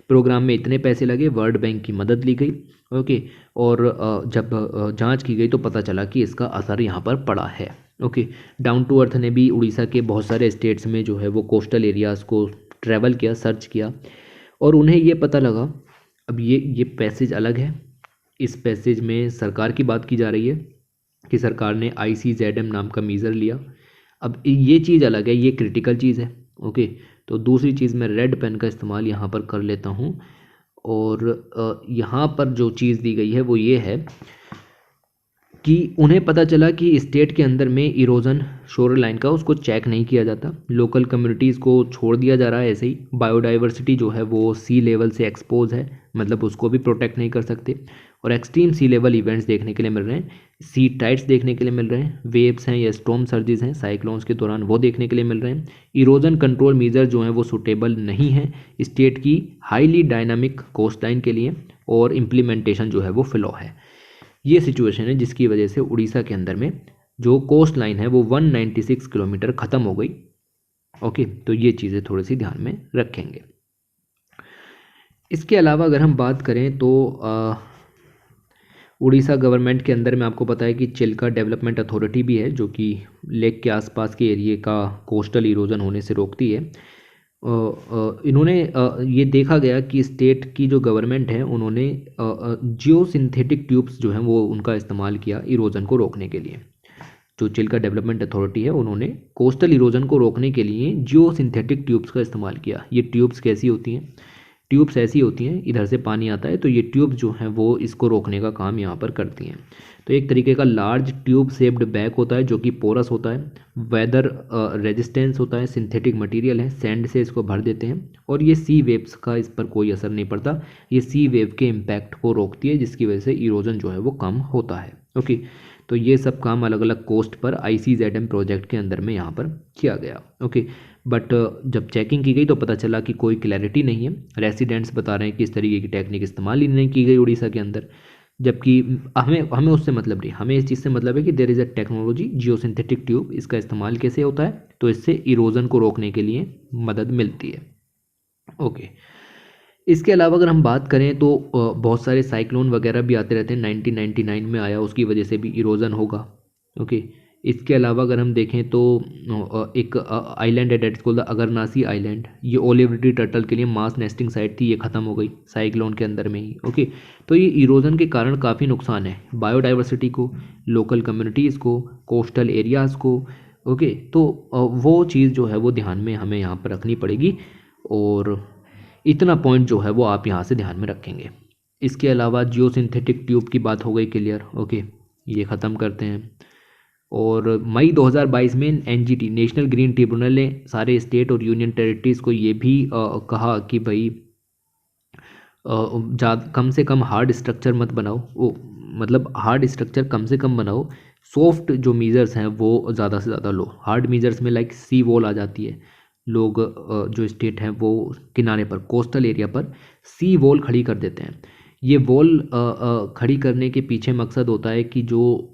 प्रोग्राम में इतने पैसे लगे, वर्ल्ड बैंक की मदद ली गई। ओके, और जब जांच की गई तो पता चला कि इसका असर यहाँ पर पड़ा है। ओके, डाउन टू अर्थ ने भी उड़ीसा के बहुत सारे स्टेट्स में जो है वो कोस्टल एरियाज़ को ट्रैवल किया, सर्च किया, और उन्हें ये पता लगा। अब ये पैसेज अलग है। इस पैसेज में सरकार की बात की जा रही है कि सरकार ने ICZM नाम का मीज़र लिया। अब ये चीज़ अलग है, ये क्रिटिकल चीज़ है। ओके, तो दूसरी चीज़ मैं रेड पेन का इस्तेमाल यहाँ पर कर लेता हूँ, और यहाँ पर जो चीज़ दी गई है वो ये है कि उन्हें पता चला कि स्टेट के अंदर में इरोजन शोर लाइन का उसको चेक नहीं किया जाता, लोकल कम्युनिटीज़ को छोड़ दिया जा रहा है ऐसे ही। बायोडाइवर्सिटी जो है वो सी लेवल से एक्सपोज है, मतलब उसको भी प्रोटेक्ट नहीं कर सकते। और एक्सट्रीम सी लेवल इवेंट्स देखने के लिए मिल रहे हैं, सी टाइड्स देखने के लिए मिल रहे हैं, वेव्स हैं या स्टॉर्म सर्जिस हैं साइक्लोन्स के दौरान, वो देखने के लिए मिल रहे हैं। इरोजन कंट्रोल मेजर जो हैं वो सुटेबल नहीं है स्टेट की हाईली डायनामिक कोस्ट लाइन के लिए, और इम्प्लीमेंटेशन जो है वो फ्लॉ है। ये सिचुएशन है जिसकी वजह से उड़ीसा के अंदर में जो कोस्ट लाइन है वो 196 किलोमीटर ख़त्म हो गई। ओके, तो ये चीज़ें थोड़ी सी ध्यान में रखेंगे। इसके अलावा अगर हम बात करें तो उड़ीसा गवर्नमेंट के अंदर में आपको पता है कि चिल्का डेवलपमेंट अथॉरिटी भी है, जो कि लेक के आसपास के एरिए का कोस्टल इरोजन होने से रोकती है। इन्होंने ये देखा गया कि स्टेट की जो गवर्नमेंट है उन्होंने जियो सिंथेटिक ट्यूब्स जो हैं वो उनका इस्तेमाल किया इरोजन को रोकने के लिए। जो चिल्का डेवलपमेंट अथॉरिटी है उन्होंने कोस्टल इरोजन को रोकने के लिए जियो सिंथेटिक ट्यूब्स का इस्तेमाल किया। ये ट्यूब्स कैसी होती हैं, ट्यूब्स ऐसी होती हैं, इधर से पानी आता है तो ये ट्यूब्स जो हैं वो इसको रोकने का काम यहाँ पर करती हैं। तो एक तरीके का लार्ज ट्यूब शेप्ड बैग होता है जो कि पोरस होता है, वेदर रेजिस्टेंस होता है, सिंथेटिक मटेरियल है, सैंड से इसको भर देते हैं, और ये सी वेव्स का इस पर कोई असर नहीं पड़ता। ये सी वेव के इम्पैक्ट को रोकती है जिसकी वजह से इरोजन जो है वो कम होता है। ओके, तो ये सब काम अलग अलग कोस्ट पर ICZM प्रोजेक्ट के अंदर में यहाँ पर किया गया। ओके, बट जब चेकिंग की गई तो पता चला कि कोई क्लैरिटी नहीं है। रेसिडेंट्स बता रहे हैं कि इस तरीके की टेक्निक इस्तेमाल ही नहीं की गई उड़ीसा के अंदर। जबकि हमें हमें उससे मतलब नहीं, हमें इस चीज़ से मतलब है कि there is a technology geosynthetic tube, इसका इस्तेमाल कैसे होता है, तो इससे इरोजन को रोकने के लिए मदद मिलती है। ओके, इसके अलावा अगर हम बात करें तो बहुत सारे साइक्लोन वगैरह भी आते रहते हैं। 1999 में आया, उसकी वजह से भी इरोजन होगा। ओके, इसके अलावा अगर हम देखें तो एक आइलैंड है, डेट कॉल्ड द अगरनासी आइलैंड। ये ओलिव रिडली टर्टल के लिए मास नेस्टिंग साइट थी, ये ख़त्म हो गई साइक्लोन के अंदर में ही। ओके, तो ये इरोजन के कारण काफ़ी नुकसान है बायोडाइवर्सिटी को, लोकल कम्युनिटीज़ को, कोस्टल एरियाज़ को। ओके, तो वो चीज़ जो है वो ध्यान में हमें यहाँ पर रखनी पड़ेगी, और इतना पॉइंट जो है वो आप यहाँ से ध्यान में रखेंगे। इसके अलावा जियो सिंथेटिक ट्यूब की बात हो गई क्लियर। ओके, ये ख़त्म करते हैं। और मई 2022 में एनजीटी नेशनल ग्रीन ट्रिब्यूनल ने सारे स्टेट और यूनियन टेरिटरीज़ को ये भी कहा कि भाई कम से कम हार्ड स्ट्रक्चर मत बनाओ, वो मतलब हार्ड स्ट्रक्चर कम से कम बनाओ, सॉफ्ट जो मीज़र्स हैं वो ज़्यादा से ज़्यादा लो। हार्ड मीज़र्स में लाइक सी वॉल आ जाती है। लोग जो स्टेट हैं वो किनारे पर, कोस्टल एरिया पर सी वॉल खड़ी कर देते हैं। ये वॉल खड़ी करने के पीछे मकसद होता है कि जो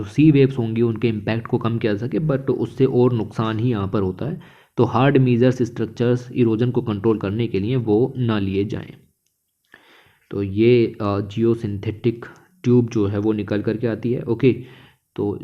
सी वेव्स होंगी उनके इम्पैक्ट को कम किया जा सके, बट उससे और नुकसान ही यहाँ पर होता है। तो हार्ड मीजर्स स्ट्रक्चर्स इरोजन को कंट्रोल करने के लिए वो ना लिए जाएं। तो ये जियो सिंथेटिक ट्यूब जो है वो निकल करके आती है। ओके, तो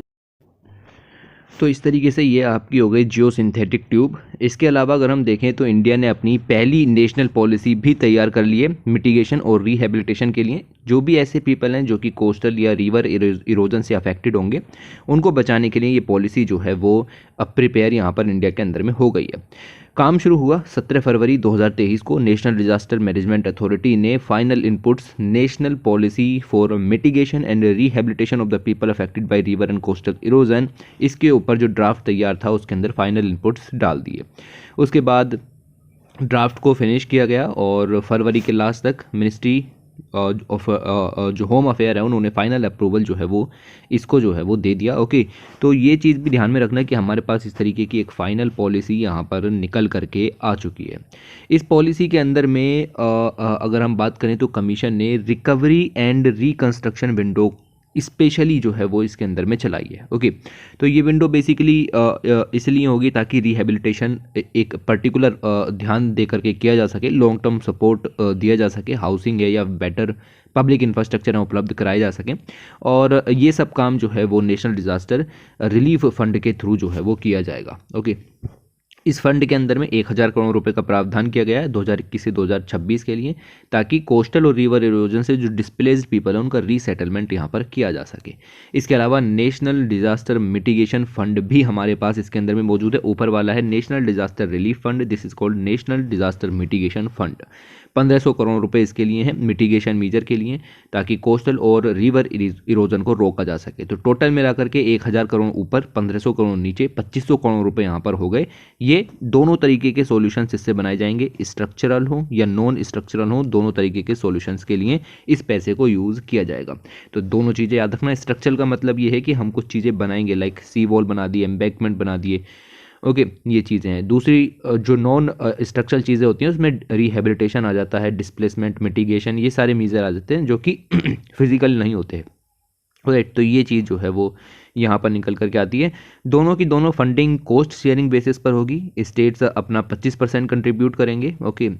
इस तरीके से ये आपकी हो गई जियो सिंथेटिक ट्यूब। इसके अलावा अगर हम देखें तो इंडिया ने अपनी पहली नेशनल पॉलिसी भी तैयार कर ली है मिटिगेशन और रिहेबिलिटेशन के लिए। जो भी ऐसे पीपल हैं जो कि कोस्टल या रिवर इरोजन से अफेक्टेड होंगे, उनको बचाने के लिए ये पॉलिसी जो है वो अब प्रिपेयर यहाँ पर इंडिया के अंदर में हो गई है। काम शुरू हुआ 17 फरवरी 2023 को। नेशनल डिजास्टर मैनेजमेंट अथॉरिटी ने final inputs national policy for mitigation and rehabilitation of the people affected by river and coastal erosion, इसके ऊपर जो ड्राफ्ट तैयार था उसके अंदर फाइनल इनपुट्स डाल दिए। उसके बाद ड्राफ्ट को फिनिश किया गया और फरवरी के लास्ट तक मिनिस्ट्री ऑफ जो होम अफेयर है उन्होंने फाइनल अप्रूवल जो है वो इसको जो है वो दे दिया। ओके, तो ये चीज़ भी ध्यान में रखना कि हमारे पास इस तरीके की एक फ़ाइनल पॉलिसी यहाँ पर निकल करके आ चुकी है। इस पॉलिसी के अंदर में अगर हम बात करें तो कमीशन ने recovery and reconstruction window specially जो है वो इसके अंदर में चलाई है। ओके, तो ये विंडो बेसिकली इसलिए होगी ताकि रिहेबिलिटेशन एक पर्टिकुलर ध्यान दे करके किया जा सके, लॉन्ग टर्म सपोर्ट दिया जा सके, हाउसिंग है या बेटर पब्लिक इंफ्रास्ट्रक्चर है उपलब्ध कराए जा सकें। और ये सब काम जो है वो नेशनल डिज़ास्टर रिलीफ फंड के थ्रू जो है वो किया जाएगा। ओके, इस फंड के अंदर में 1000 करोड़ रुपए का प्रावधान किया गया है 2021 से 2026 के लिए, ताकि कोस्टल और रिवर इरोजन से जो डिस्प्लेस्ड पीपल है उनका रीसेटलमेंट यहाँ पर किया जा सके। इसके अलावा नेशनल डिजास्टर मिटिगेशन फंड भी हमारे पास इसके अंदर में मौजूद है। ऊपर वाला है national disaster relief fund, this is called national disaster mitigation fund. 1500 crore रुपए इसके लिए हैं मिटिगेशन मीजर के लिए, ताकि कोस्टल और रिवर इरोजन को रोका जा सके। तो टोटल मिलाकर के 1000 करोड़ ऊपर, 1500 करोड़ नीचे, 2500 करोड़ रुपए यहाँ पर हो गए। ये दोनों तरीके के सॉल्यूशंस इससे बनाए जाएंगे, स्ट्रक्चरल हो या नॉन स्ट्रक्चरल हो, दोनों तरीके के सॉल्यूशंस के लिए इस पैसे को यूज़ किया जाएगा। तो दोनों चीज़ें याद रखना। स्ट्रक्चरल का मतलब ये है कि हम कुछ चीज़ें बनाएंगे, लाइक सी वॉल बना दिए, एम्बैंकमेंट बना दिए। ओके, ये चीज़ें हैं। दूसरी जो नॉन स्ट्रक्चरल चीज़ें होती हैं उसमें रिहेबिलिटेशन आ जाता है, डिस्प्लेसमेंट, मिटिगेशन, ये सारे मीजर आ जाते हैं जो कि फिजिकल नहीं होते हैं। राइट, तो ये चीज़ जो है वो यहाँ पर निकल करके आती है। दोनों की दोनों फंडिंग कॉस्ट शेयरिंग बेसिस पर होगी। स्टेट्स अपना 25% कंट्रीब्यूट करेंगे। ओके,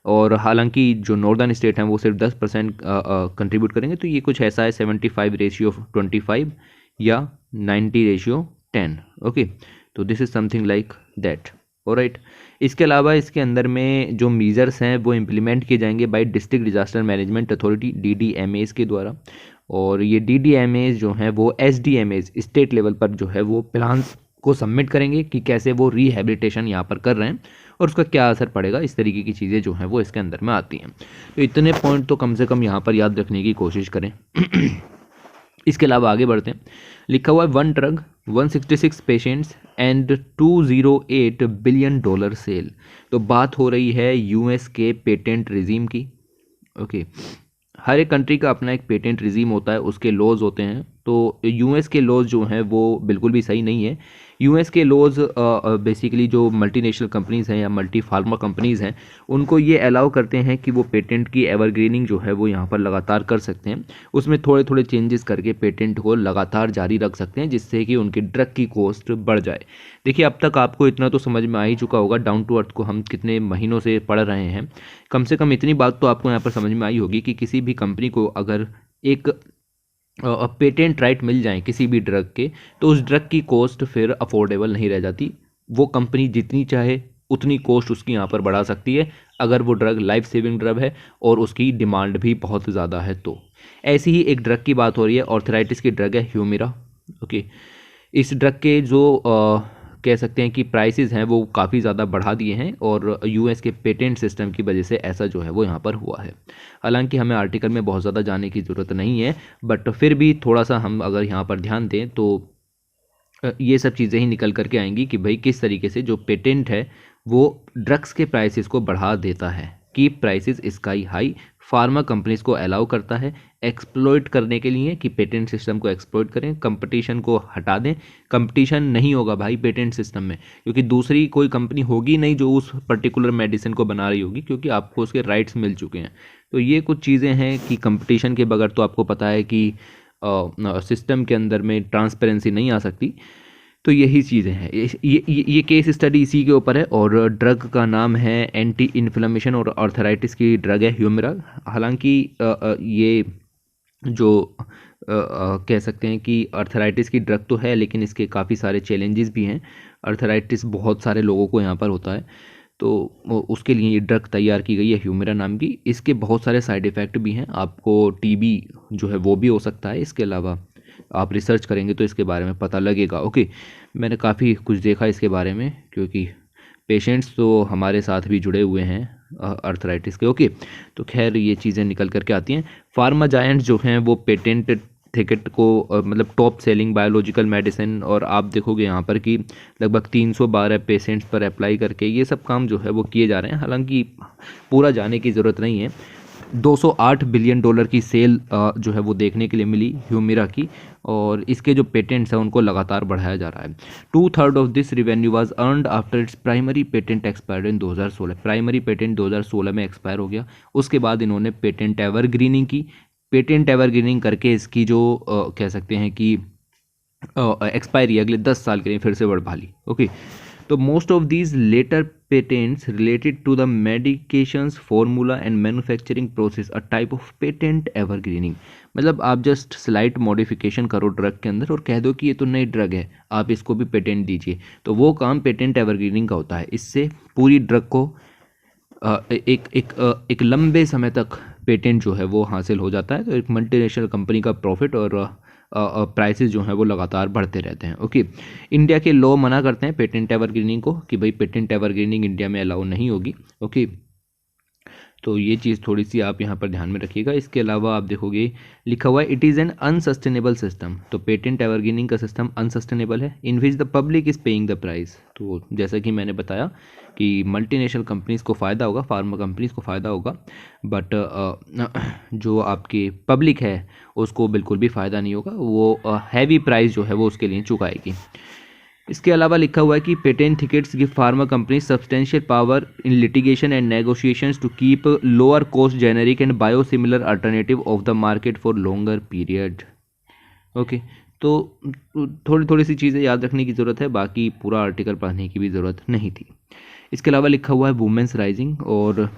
और हालांकि जो नॉर्दर्न स्टेट हैं वो सिर्फ 10% कंट्रीब्यूट करेंगे। तो ये कुछ ऐसा है 75:25 या 90:10। ओके, तो this is something like that. Alright, इसके अलावा इसके अंदर में जो मीजर्स हैं वो इम्प्लीमेंट किए जाएंगे bye district disaster management authority DDMAs के द्वारा। और ये DDMAs जो हैं वो SDMAs स्टेट लेवल पर जो है वो प्लान्स को सबमिट करेंगे कि कैसे वो रिहेबिलिटेशन यहाँ पर कर रहे हैं और उसका क्या असर पड़ेगा। इस तरीके की चीज़ें जो हैं वो इसके अंदर में आती हैं। तो इतने पॉइंट तो कम से कम यहाँ पर याद रखने की कोशिश करें। इसके अलावा आगे बढ़ते हैं। लिखा हुआ है 1 drug 166 patients and $208 billion sale. तो बात हो रही है US के पेटेंट रिजीम की। ओके, हर एक कंट्री का अपना एक पेटेंट रिजीम होता है, उसके लॉज होते हैं। तो US के लॉज जो हैं वो बिल्कुल भी सही नहीं है। यूएस के लॉज बेसिकली जो मल्टीनेशनल कंपनीज़ हैं या मल्टी फार्मा कंपनीज़ हैं उनको ये अलाउ करते हैं कि वो पेटेंट की एवरग्रीनिंग जो है वो यहाँ पर लगातार कर सकते हैं, उसमें थोड़े थोड़े चेंजेस करके पेटेंट को लगातार जारी रख सकते हैं, जिससे कि उनकी ड्रग की कॉस्ट बढ़ जाए। देखिए अब तक आपको इतना तो समझ में आ ही चुका होगा, डाउन टू अर्थ को हम कितने महीनों से पढ़ रहे हैं। कम से कम इतनी बात तो आपको यहाँ पर समझ में आई होगी कि किसी भी कंपनी को अगर एक पेटेंट राइट मिल जाए किसी भी ड्रग के, तो उस ड्रग की कॉस्ट फिर अफोर्डेबल नहीं रह जाती। वो कंपनी जितनी चाहे उतनी कॉस्ट उसकी यहाँ पर बढ़ा सकती है अगर वो ड्रग लाइफ सेविंग ड्रग है और उसकी डिमांड भी बहुत ज़्यादा है। तो ऐसी ही एक ड्रग की बात हो रही है, ऑर्थराइटिस की ड्रग है ह्यूमिरा। ओके, इस ड्रग के जो कह सकते हैं कि प्राइसेस हैं वो काफ़ी ज़्यादा बढ़ा दिए हैं और यूएस के पेटेंट सिस्टम की वजह से ऐसा जो है वो यहाँ पर हुआ है। हालांकि हमें आर्टिकल में बहुत ज़्यादा जाने की ज़रूरत नहीं है, बट फिर भी थोड़ा सा हम अगर यहाँ पर ध्यान दें तो ये सब चीज़ें ही निकल करके आएंगी कि भाई किस तरीके से जो पेटेंट है वो ड्रग्स के प्राइसेस को बढ़ा देता है, keep prices sky high. Pharma companies को अलाउ करता है एक्सप्लॉइट करने के लिए कि पेटेंट सिस्टम को एक्सप्लॉइट करें, कंपटीशन को हटा दें। कंपटीशन नहीं होगा भाई पेटेंट सिस्टम में, क्योंकि दूसरी कोई कंपनी होगी नहीं जो उस पर्टिकुलर मेडिसिन को बना रही होगी, क्योंकि आपको उसके राइट्स मिल चुके हैं। तो ये कुछ चीज़ें हैं कि कंपटीशन के बगैर तो आपको पता है कि सिस्टम के अंदर में ट्रांसपेरेंसी नहीं आ सकती। तो यही चीज़ें हैं, ये केस स्टडी इसी के ऊपर है और ड्रग का नाम है एंटी इन्फ्लेमेशन और आर्थराइटिस की ड्रग है ह्यूमिरा। हालांकि ये जो कह सकते हैं कि आर्थराइटिस की ड्रग तो है, लेकिन इसके काफ़ी सारे चैलेंजेस भी हैं। आर्थराइटिस बहुत सारे लोगों को यहाँ पर होता है, तो उसके लिए ये ड्रग तैयार की गई है ह्यूमिरा नाम की। इसके बहुत सारे साइड इफ़ेक्ट भी हैं, आपको टीबी जो है वो भी हो सकता है। इसके अलावा आप रिसर्च करेंगे तो इसके बारे में पता लगेगा। ओके, मैंने काफ़ी कुछ देखा इसके बारे में, क्योंकि पेशेंट्स तो हमारे साथ भी जुड़े हुए हैं आर्थराइटिस के। ओके, तो खैर ये चीज़ें निकल करके आती हैं। फार्मा जायंट्स जो हैं वो पेटेंट थिकेट को मतलब टॉप सेलिंग बायोलॉजिकल मेडिसिन, और आप देखोगे यहाँ पर कि लगभग 312 पेशेंट्स पर अप्लाई करके ये सब काम जो है वो किए जा रहे हैं। हालांकि पूरा जाने की ज़रूरत नहीं है। 208 बिलियन डॉलर की सेल जो है वो देखने के लिए मिली ह्यूमिरा की, और इसके जो पेटेंट्स हैं उनको लगातार बढ़ाया जा रहा है। 2/3 of this revenue was earned after its primary patent expired in 2016। Primary patent 2016 में एक्सपायर हो गया, उसके बाद इन्होंने पेटेंट एवरग्रीनिंग की। पेटेंट एवरग्रीनिंग करके इसकी जो कह सकते हैं कि एक्सपायरी अगले 10 साल के लिए फिर से बढ़ा ली। ओके, तो most of these letter patents related to the medications formula and manufacturing process, a type of patent evergreening. मतलब आप जस्ट स्लाइट मॉडिफिकेशन करो ड्रग के अंदर और कह दो कि ये तो नई ड्रग है, आप इसको भी पेटेंट दीजिए, तो वो काम पेटेंट एवरग्रीनिंग का होता है। इससे पूरी ड्रग को एक लंबे समय तक पेटेंट जो है वो हासिल हो जाता है। तो एक मल्टीनेशनल कंपनी का प्रॉफिट और प्राइसेस जो हैं वो लगातार बढ़ते रहते हैं। ओके, इंडिया के लॉ मना करते हैं पेटेंट एवरग्रीनिंग को कि भाई पेटेंट एवरग्रीनिंग इंडिया में अलाउ नहीं होगी। ओके, तो ये चीज़ थोड़ी सी आप यहाँ पर ध्यान में रखिएगा। इसके अलावा आप देखोगे लिखा हुआ है it is an unsustainable system. तो पेटेंट एवरग्रीनिंग का सिस्टम अनसस्टेनेबल है in which the public is paying the price. तो जैसा कि मैंने बताया कि मल्टीनेशनल कंपनीज़ को फ़ायदा होगा, फार्मा कंपनीज़ को फ़ायदा होगा, बट जो आपकी पब्लिक है उसको बिल्कुल भी फ़ायदा नहीं होगा, वो हैवी प्राइस जो है वो उसके लिए चुकाएगी। इसके अलावा लिखा हुआ है कि patent thickets give pharma company substantial power in litigation and negotiations to keep lower cost generic and biosimilar alternative off the market for longer period. Okay, तो थोड़ी थोड़ी सी चीज़ें याद रखने की ज़रूरत है, बाकी पूरा आर्टिकल पढ़ने की भी ज़रूरत नहीं थी। इसके अलावा लिखा हुआ है वुमेंस राइजिंग, और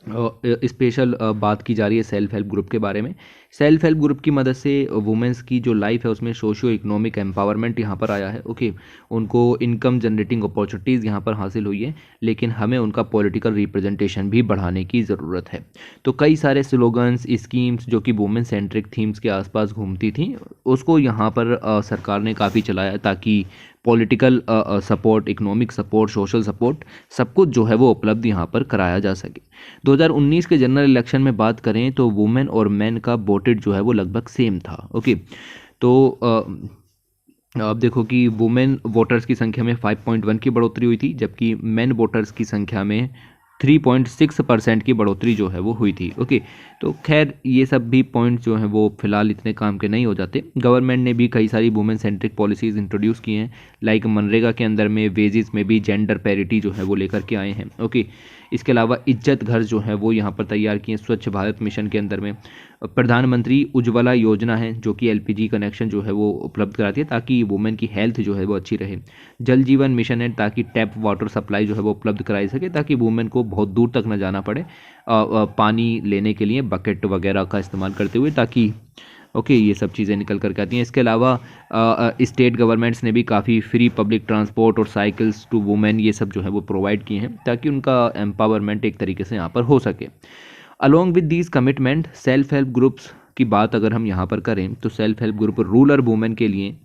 स्पेशल बात की जा रही है सेल्फ हेल्प ग्रुप के बारे में। सेल्फ हेल्प ग्रुप की मदद से वुमेंस की जो लाइफ है उसमें सोशियो इकोनॉमिक एम्पावरमेंट यहाँ पर आया है। ओके, उनको इनकम जनरेटिंग अपॉर्चुनिटीज़ यहाँ पर हासिल हुई है, लेकिन हमें उनका पॉलिटिकल रिप्रेजेंटेशन भी बढ़ाने की ज़रूरत है। तो कई सारे स्लोगन्स स्कीम्स जो कि वुमेन सेंट्रिक थीम्स के आसपास घूमती थी, उसको यहाँ पर सरकार ने काफ़ी चलाया ताकि political support, economic support, social support सब कुछ जो है वो उपलब्ध यहाँ पर कराया जा सके। 2019 के जनरल इलेक्शन में बात करें तो वुमेन और मैन का वोटेड जो है वो लगभग सेम था। ओके, तो आप देखो कि वुमेन वोटर्स की संख्या में 5.1 की बढ़ोतरी हुई थी, जबकि मैन वोटर्स की संख्या में 3.6% की बढ़ोतरी जो है वो हुई थी। ओके, तो खैर ये सब भी पॉइंट जो हैं वो फिलहाल इतने काम के नहीं हो जाते। गवर्नमेंट ने भी कई सारी वुमेन सेंट्रिक पॉलिसीज़ इंट्रोड्यूस की हैं, लाइक मनरेगा के अंदर में वेजेस में भी जेंडर पैरिटी जो है वो लेकर के आए हैं। ओके, इसके अलावा इज्जत घर जो है वो यहाँ पर तैयार किए हैं। स्वच्छ भारत मिशन के अंदर में प्रधानमंत्री उज्ज्वला योजना है जो कि एलपीजी कनेक्शन जो है वो उपलब्ध कराती है ताकि वुमेन की हेल्थ जो है वो अच्छी रहे। जल जीवन मिशन है ताकि टैप वाटर सप्लाई जो है वो उपलब्ध कराई सके ताकि वुमेन को बहुत दूर तक न जाना पड़े पानी लेने के लिए बकेट वगैरह का इस्तेमाल करते हुए, ताकि ओके ये सब चीज़ें निकल करके आती हैं। इसके अलावा स्टेट गवर्नमेंट्स ने भी काफ़ी फ्री पब्लिक ट्रांसपोर्ट और साइकिल्स टू वुमेन ये सब जो है वो प्रोवाइड किए हैं ताकि उनका एम्पावरमेंट एक तरीके से यहाँ पर हो सके। Along with these commitment self help groups की बात अगर हम यहाँ पर करें तो self help group rural women के लिए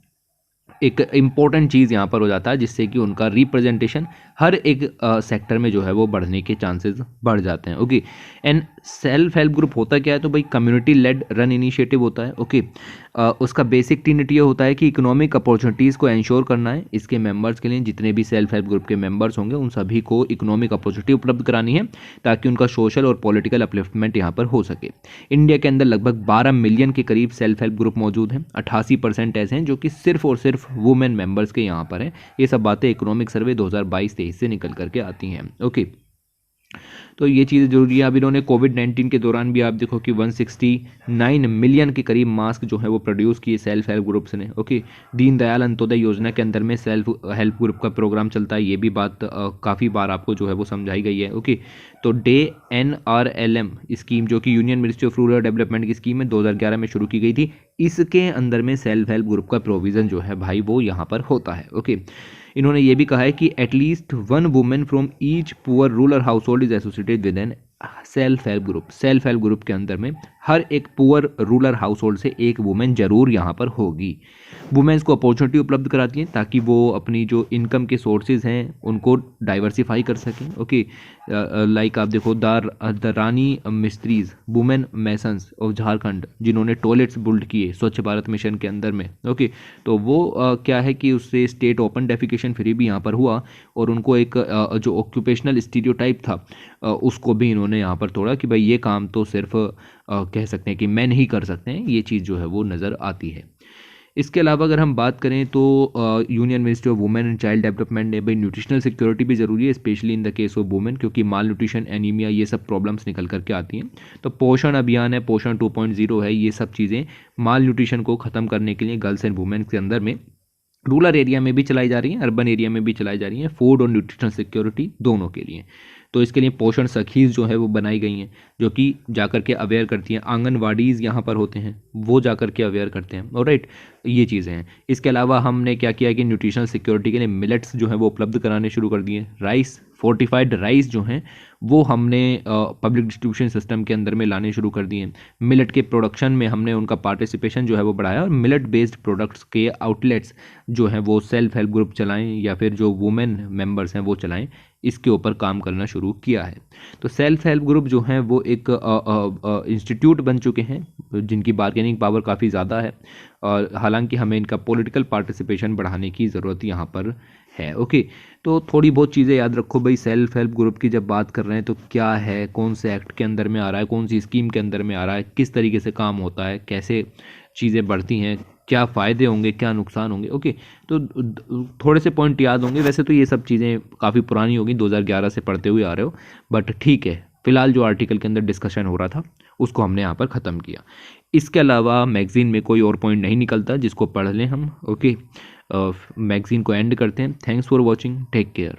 एक इम्पॉर्टेंट चीज़ यहाँ पर हो जाता है जिससे कि उनका रिप्रेजेंटेशन हर एक सेक्टर में जो है वो बढ़ने के चांसेस बढ़ जाते हैं। Okay, and self help group होता क्या है, तो भाई कम्युनिटी लेड रन इनिशिएटिव होता है। ओके, उसका बेसिक टीनेट ये होता है कि इकोनॉमिक अपॉर्चुनिटीज़ को एंश्योर करना है इसके मेंबर्स के लिए। जितने भी सेल्फ हेल्प ग्रुप के मेंबर्स होंगे उन सभी को इकोनॉमिक अपॉर्चुनिटी उपलब्ध करानी है ताकि उनका सोशल और पॉलिटिकल अपलिफ्टमेंट यहाँ पर हो सके। इंडिया के अंदर लगभग 12 मिलियन के करीब सेल्फ हेल्प ग्रुप मौजूद हैं। 88% ऐसे हैं जो कि सिर्फ और सिर्फ वुमेन मेंबर्स के यहाँ पर हैं। ये सब बातें इकोनॉमिक सर्वे 2022-23 से निकल करके आती हैं। ओके, तो ये चीज़ें जरूरी है। अब इन्होंने कोविड-19 के दौरान भी आप देखो कि 169 मिलियन के करीब मास्क जो है वो प्रोड्यूस किए सेल्फ हेल्प ग्रुप्स ने। ओके, दीनदयाल अंत्योदय योजना के अंदर में सेल्फ हेल्प ग्रुप का प्रोग्राम चलता है, ये भी बात काफ़ी बार आपको जो है वो समझाई गई है। ओके, तो डे NRLM स्कीम जो कि union ministry of rural development की स्कीम है 2011 में शुरू की गई थी, इसके अंदर में सेल्फ हेल्प ग्रुप का प्रोविज़न जो है भाई वो यहाँ पर होता है। ओके, इन्होंने ये भी कहा है कि at least 1 women from each poor rural household is associated with an self help group. Self help group के अंदर में हर एक पुअर रूरल हाउस होल्ड से एक वुमेन जरूर यहाँ पर होगी। वुमेन्स को अपॉर्चुनिटी उपलब्ध कराती हैं ताकि वो अपनी जो इनकम के सोर्सेज हैं उनको डाइवर्सिफाई कर सकें। ओके, लाइक आप देखो the Rani mistris women masons of Jharkhand जिन्होंने टॉयलेट्स बिल्ड किए स्वच्छ भारत मिशन के अंदर में। ओके, तो वो क्या है कि उससे स्टेट ओपन डेफिकेशन फ्री भी यहाँ पर हुआ और उनको एक जो ऑक्यूपेशनल स्टीरियोटाइप था उसको भी इन्होंने यहाँ पर तोड़ा कि भाई ये काम तो सिर्फ कह सकते हैं कि मेन ही कर सकते हैं, ये चीज़ जो है वो नज़र आती है। इसके अलावा अगर हम बात करें तो union ministry of women and child development ने भाई न्यूट्रिशनल सिक्योरिटी भी ज़रूरी है specially in the case of women, क्योंकि माल न्यूट्रिशन एनीमिया ये सब प्रॉब्लम्स निकल करके आती हैं। तो पोषण अभियान है, पोषण 2.0 है, ये सब चीज़ें माल न्यूट्रिशन को ख़त्म करने के लिए गर्ल्स एंड वुमेन के अंदर में रूरल एरिया में भी चलाई जा रही हैं, अर्बन एरिया में भी चलाई जा रही हैं, फूड और न्यूट्रिशनल सिक्योरिटी दोनों के लिए। तो इसके लिए पोषण सखीज़ जो है वो बनाई गई हैं जो कि जाकर के अवेयर करती हैं। आंगनवाड़ीज़ यहाँ पर होते हैं वो जाकर के अवेयर करते हैं। ऑलराइट, ये चीज़ें हैं। इसके अलावा हमने क्या किया कि न्यूट्रिशनल सिक्योरिटी के लिए मिलेट्स जो है वो उपलब्ध कराने शुरू कर दिए। राइस, फोर्टिफाइड राइस जो हैं वो हमने पब्लिक डिस्ट्रीब्यूशन सिस्टम के अंदर में लाने शुरू कर दिए। मिलेट के प्रोडक्शन में हमने उनका पार्टिसिपेशन जो है वो बढ़ाया और मिलेट बेस्ड प्रोडक्ट्स के आउटलेट्स जो हैं वो सेल्फ हेल्प ग्रुप चलाएं या फिर जो वुमेन मेंबर्स हैं वो चलाएं, इसके ऊपर काम करना शुरू किया है। तो सेल्फ हेल्प ग्रुप जो हैं वो एक इंस्टीट्यूट बन चुके हैं जिनकी बार्गेनिंग पावर काफ़ी ज़्यादा है और हालांकि हमें इनका पॉलिटिकल पार्टिसिपेशन बढ़ाने की ज़रूरत यहाँ पर है। ओके, तो थोड़ी बहुत चीज़ें याद रखो भाई। सेल्फ हेल्प ग्रुप की जब बात कर रहे हैं तो क्या है, कौन से एक्ट के अंदर में आ रहा है, कौन सी स्कीम के अंदर में आ रहा है, किस तरीके से काम होता है, कैसे चीज़ें बढ़ती हैं, क्या फ़ायदे होंगे, क्या नुकसान होंगे। ओके, तो थोड़े से पॉइंट याद होंगे। वैसे तो ये सब चीज़ें काफ़ी पुरानी होगी, 2011 से पढ़ते हुए आ रहे हो, बट ठीक है, फ़िलहाल जो आर्टिकल के अंदर डिस्कशन हो रहा था उसको हमने यहाँ पर ख़त्म किया। इसके अलावा मैगज़ीन में कोई और पॉइंट नहीं निकलता जिसको पढ़ लें हम। ओके, मैगज़ीन को एंड करते हैं। Thanks for watching, take care.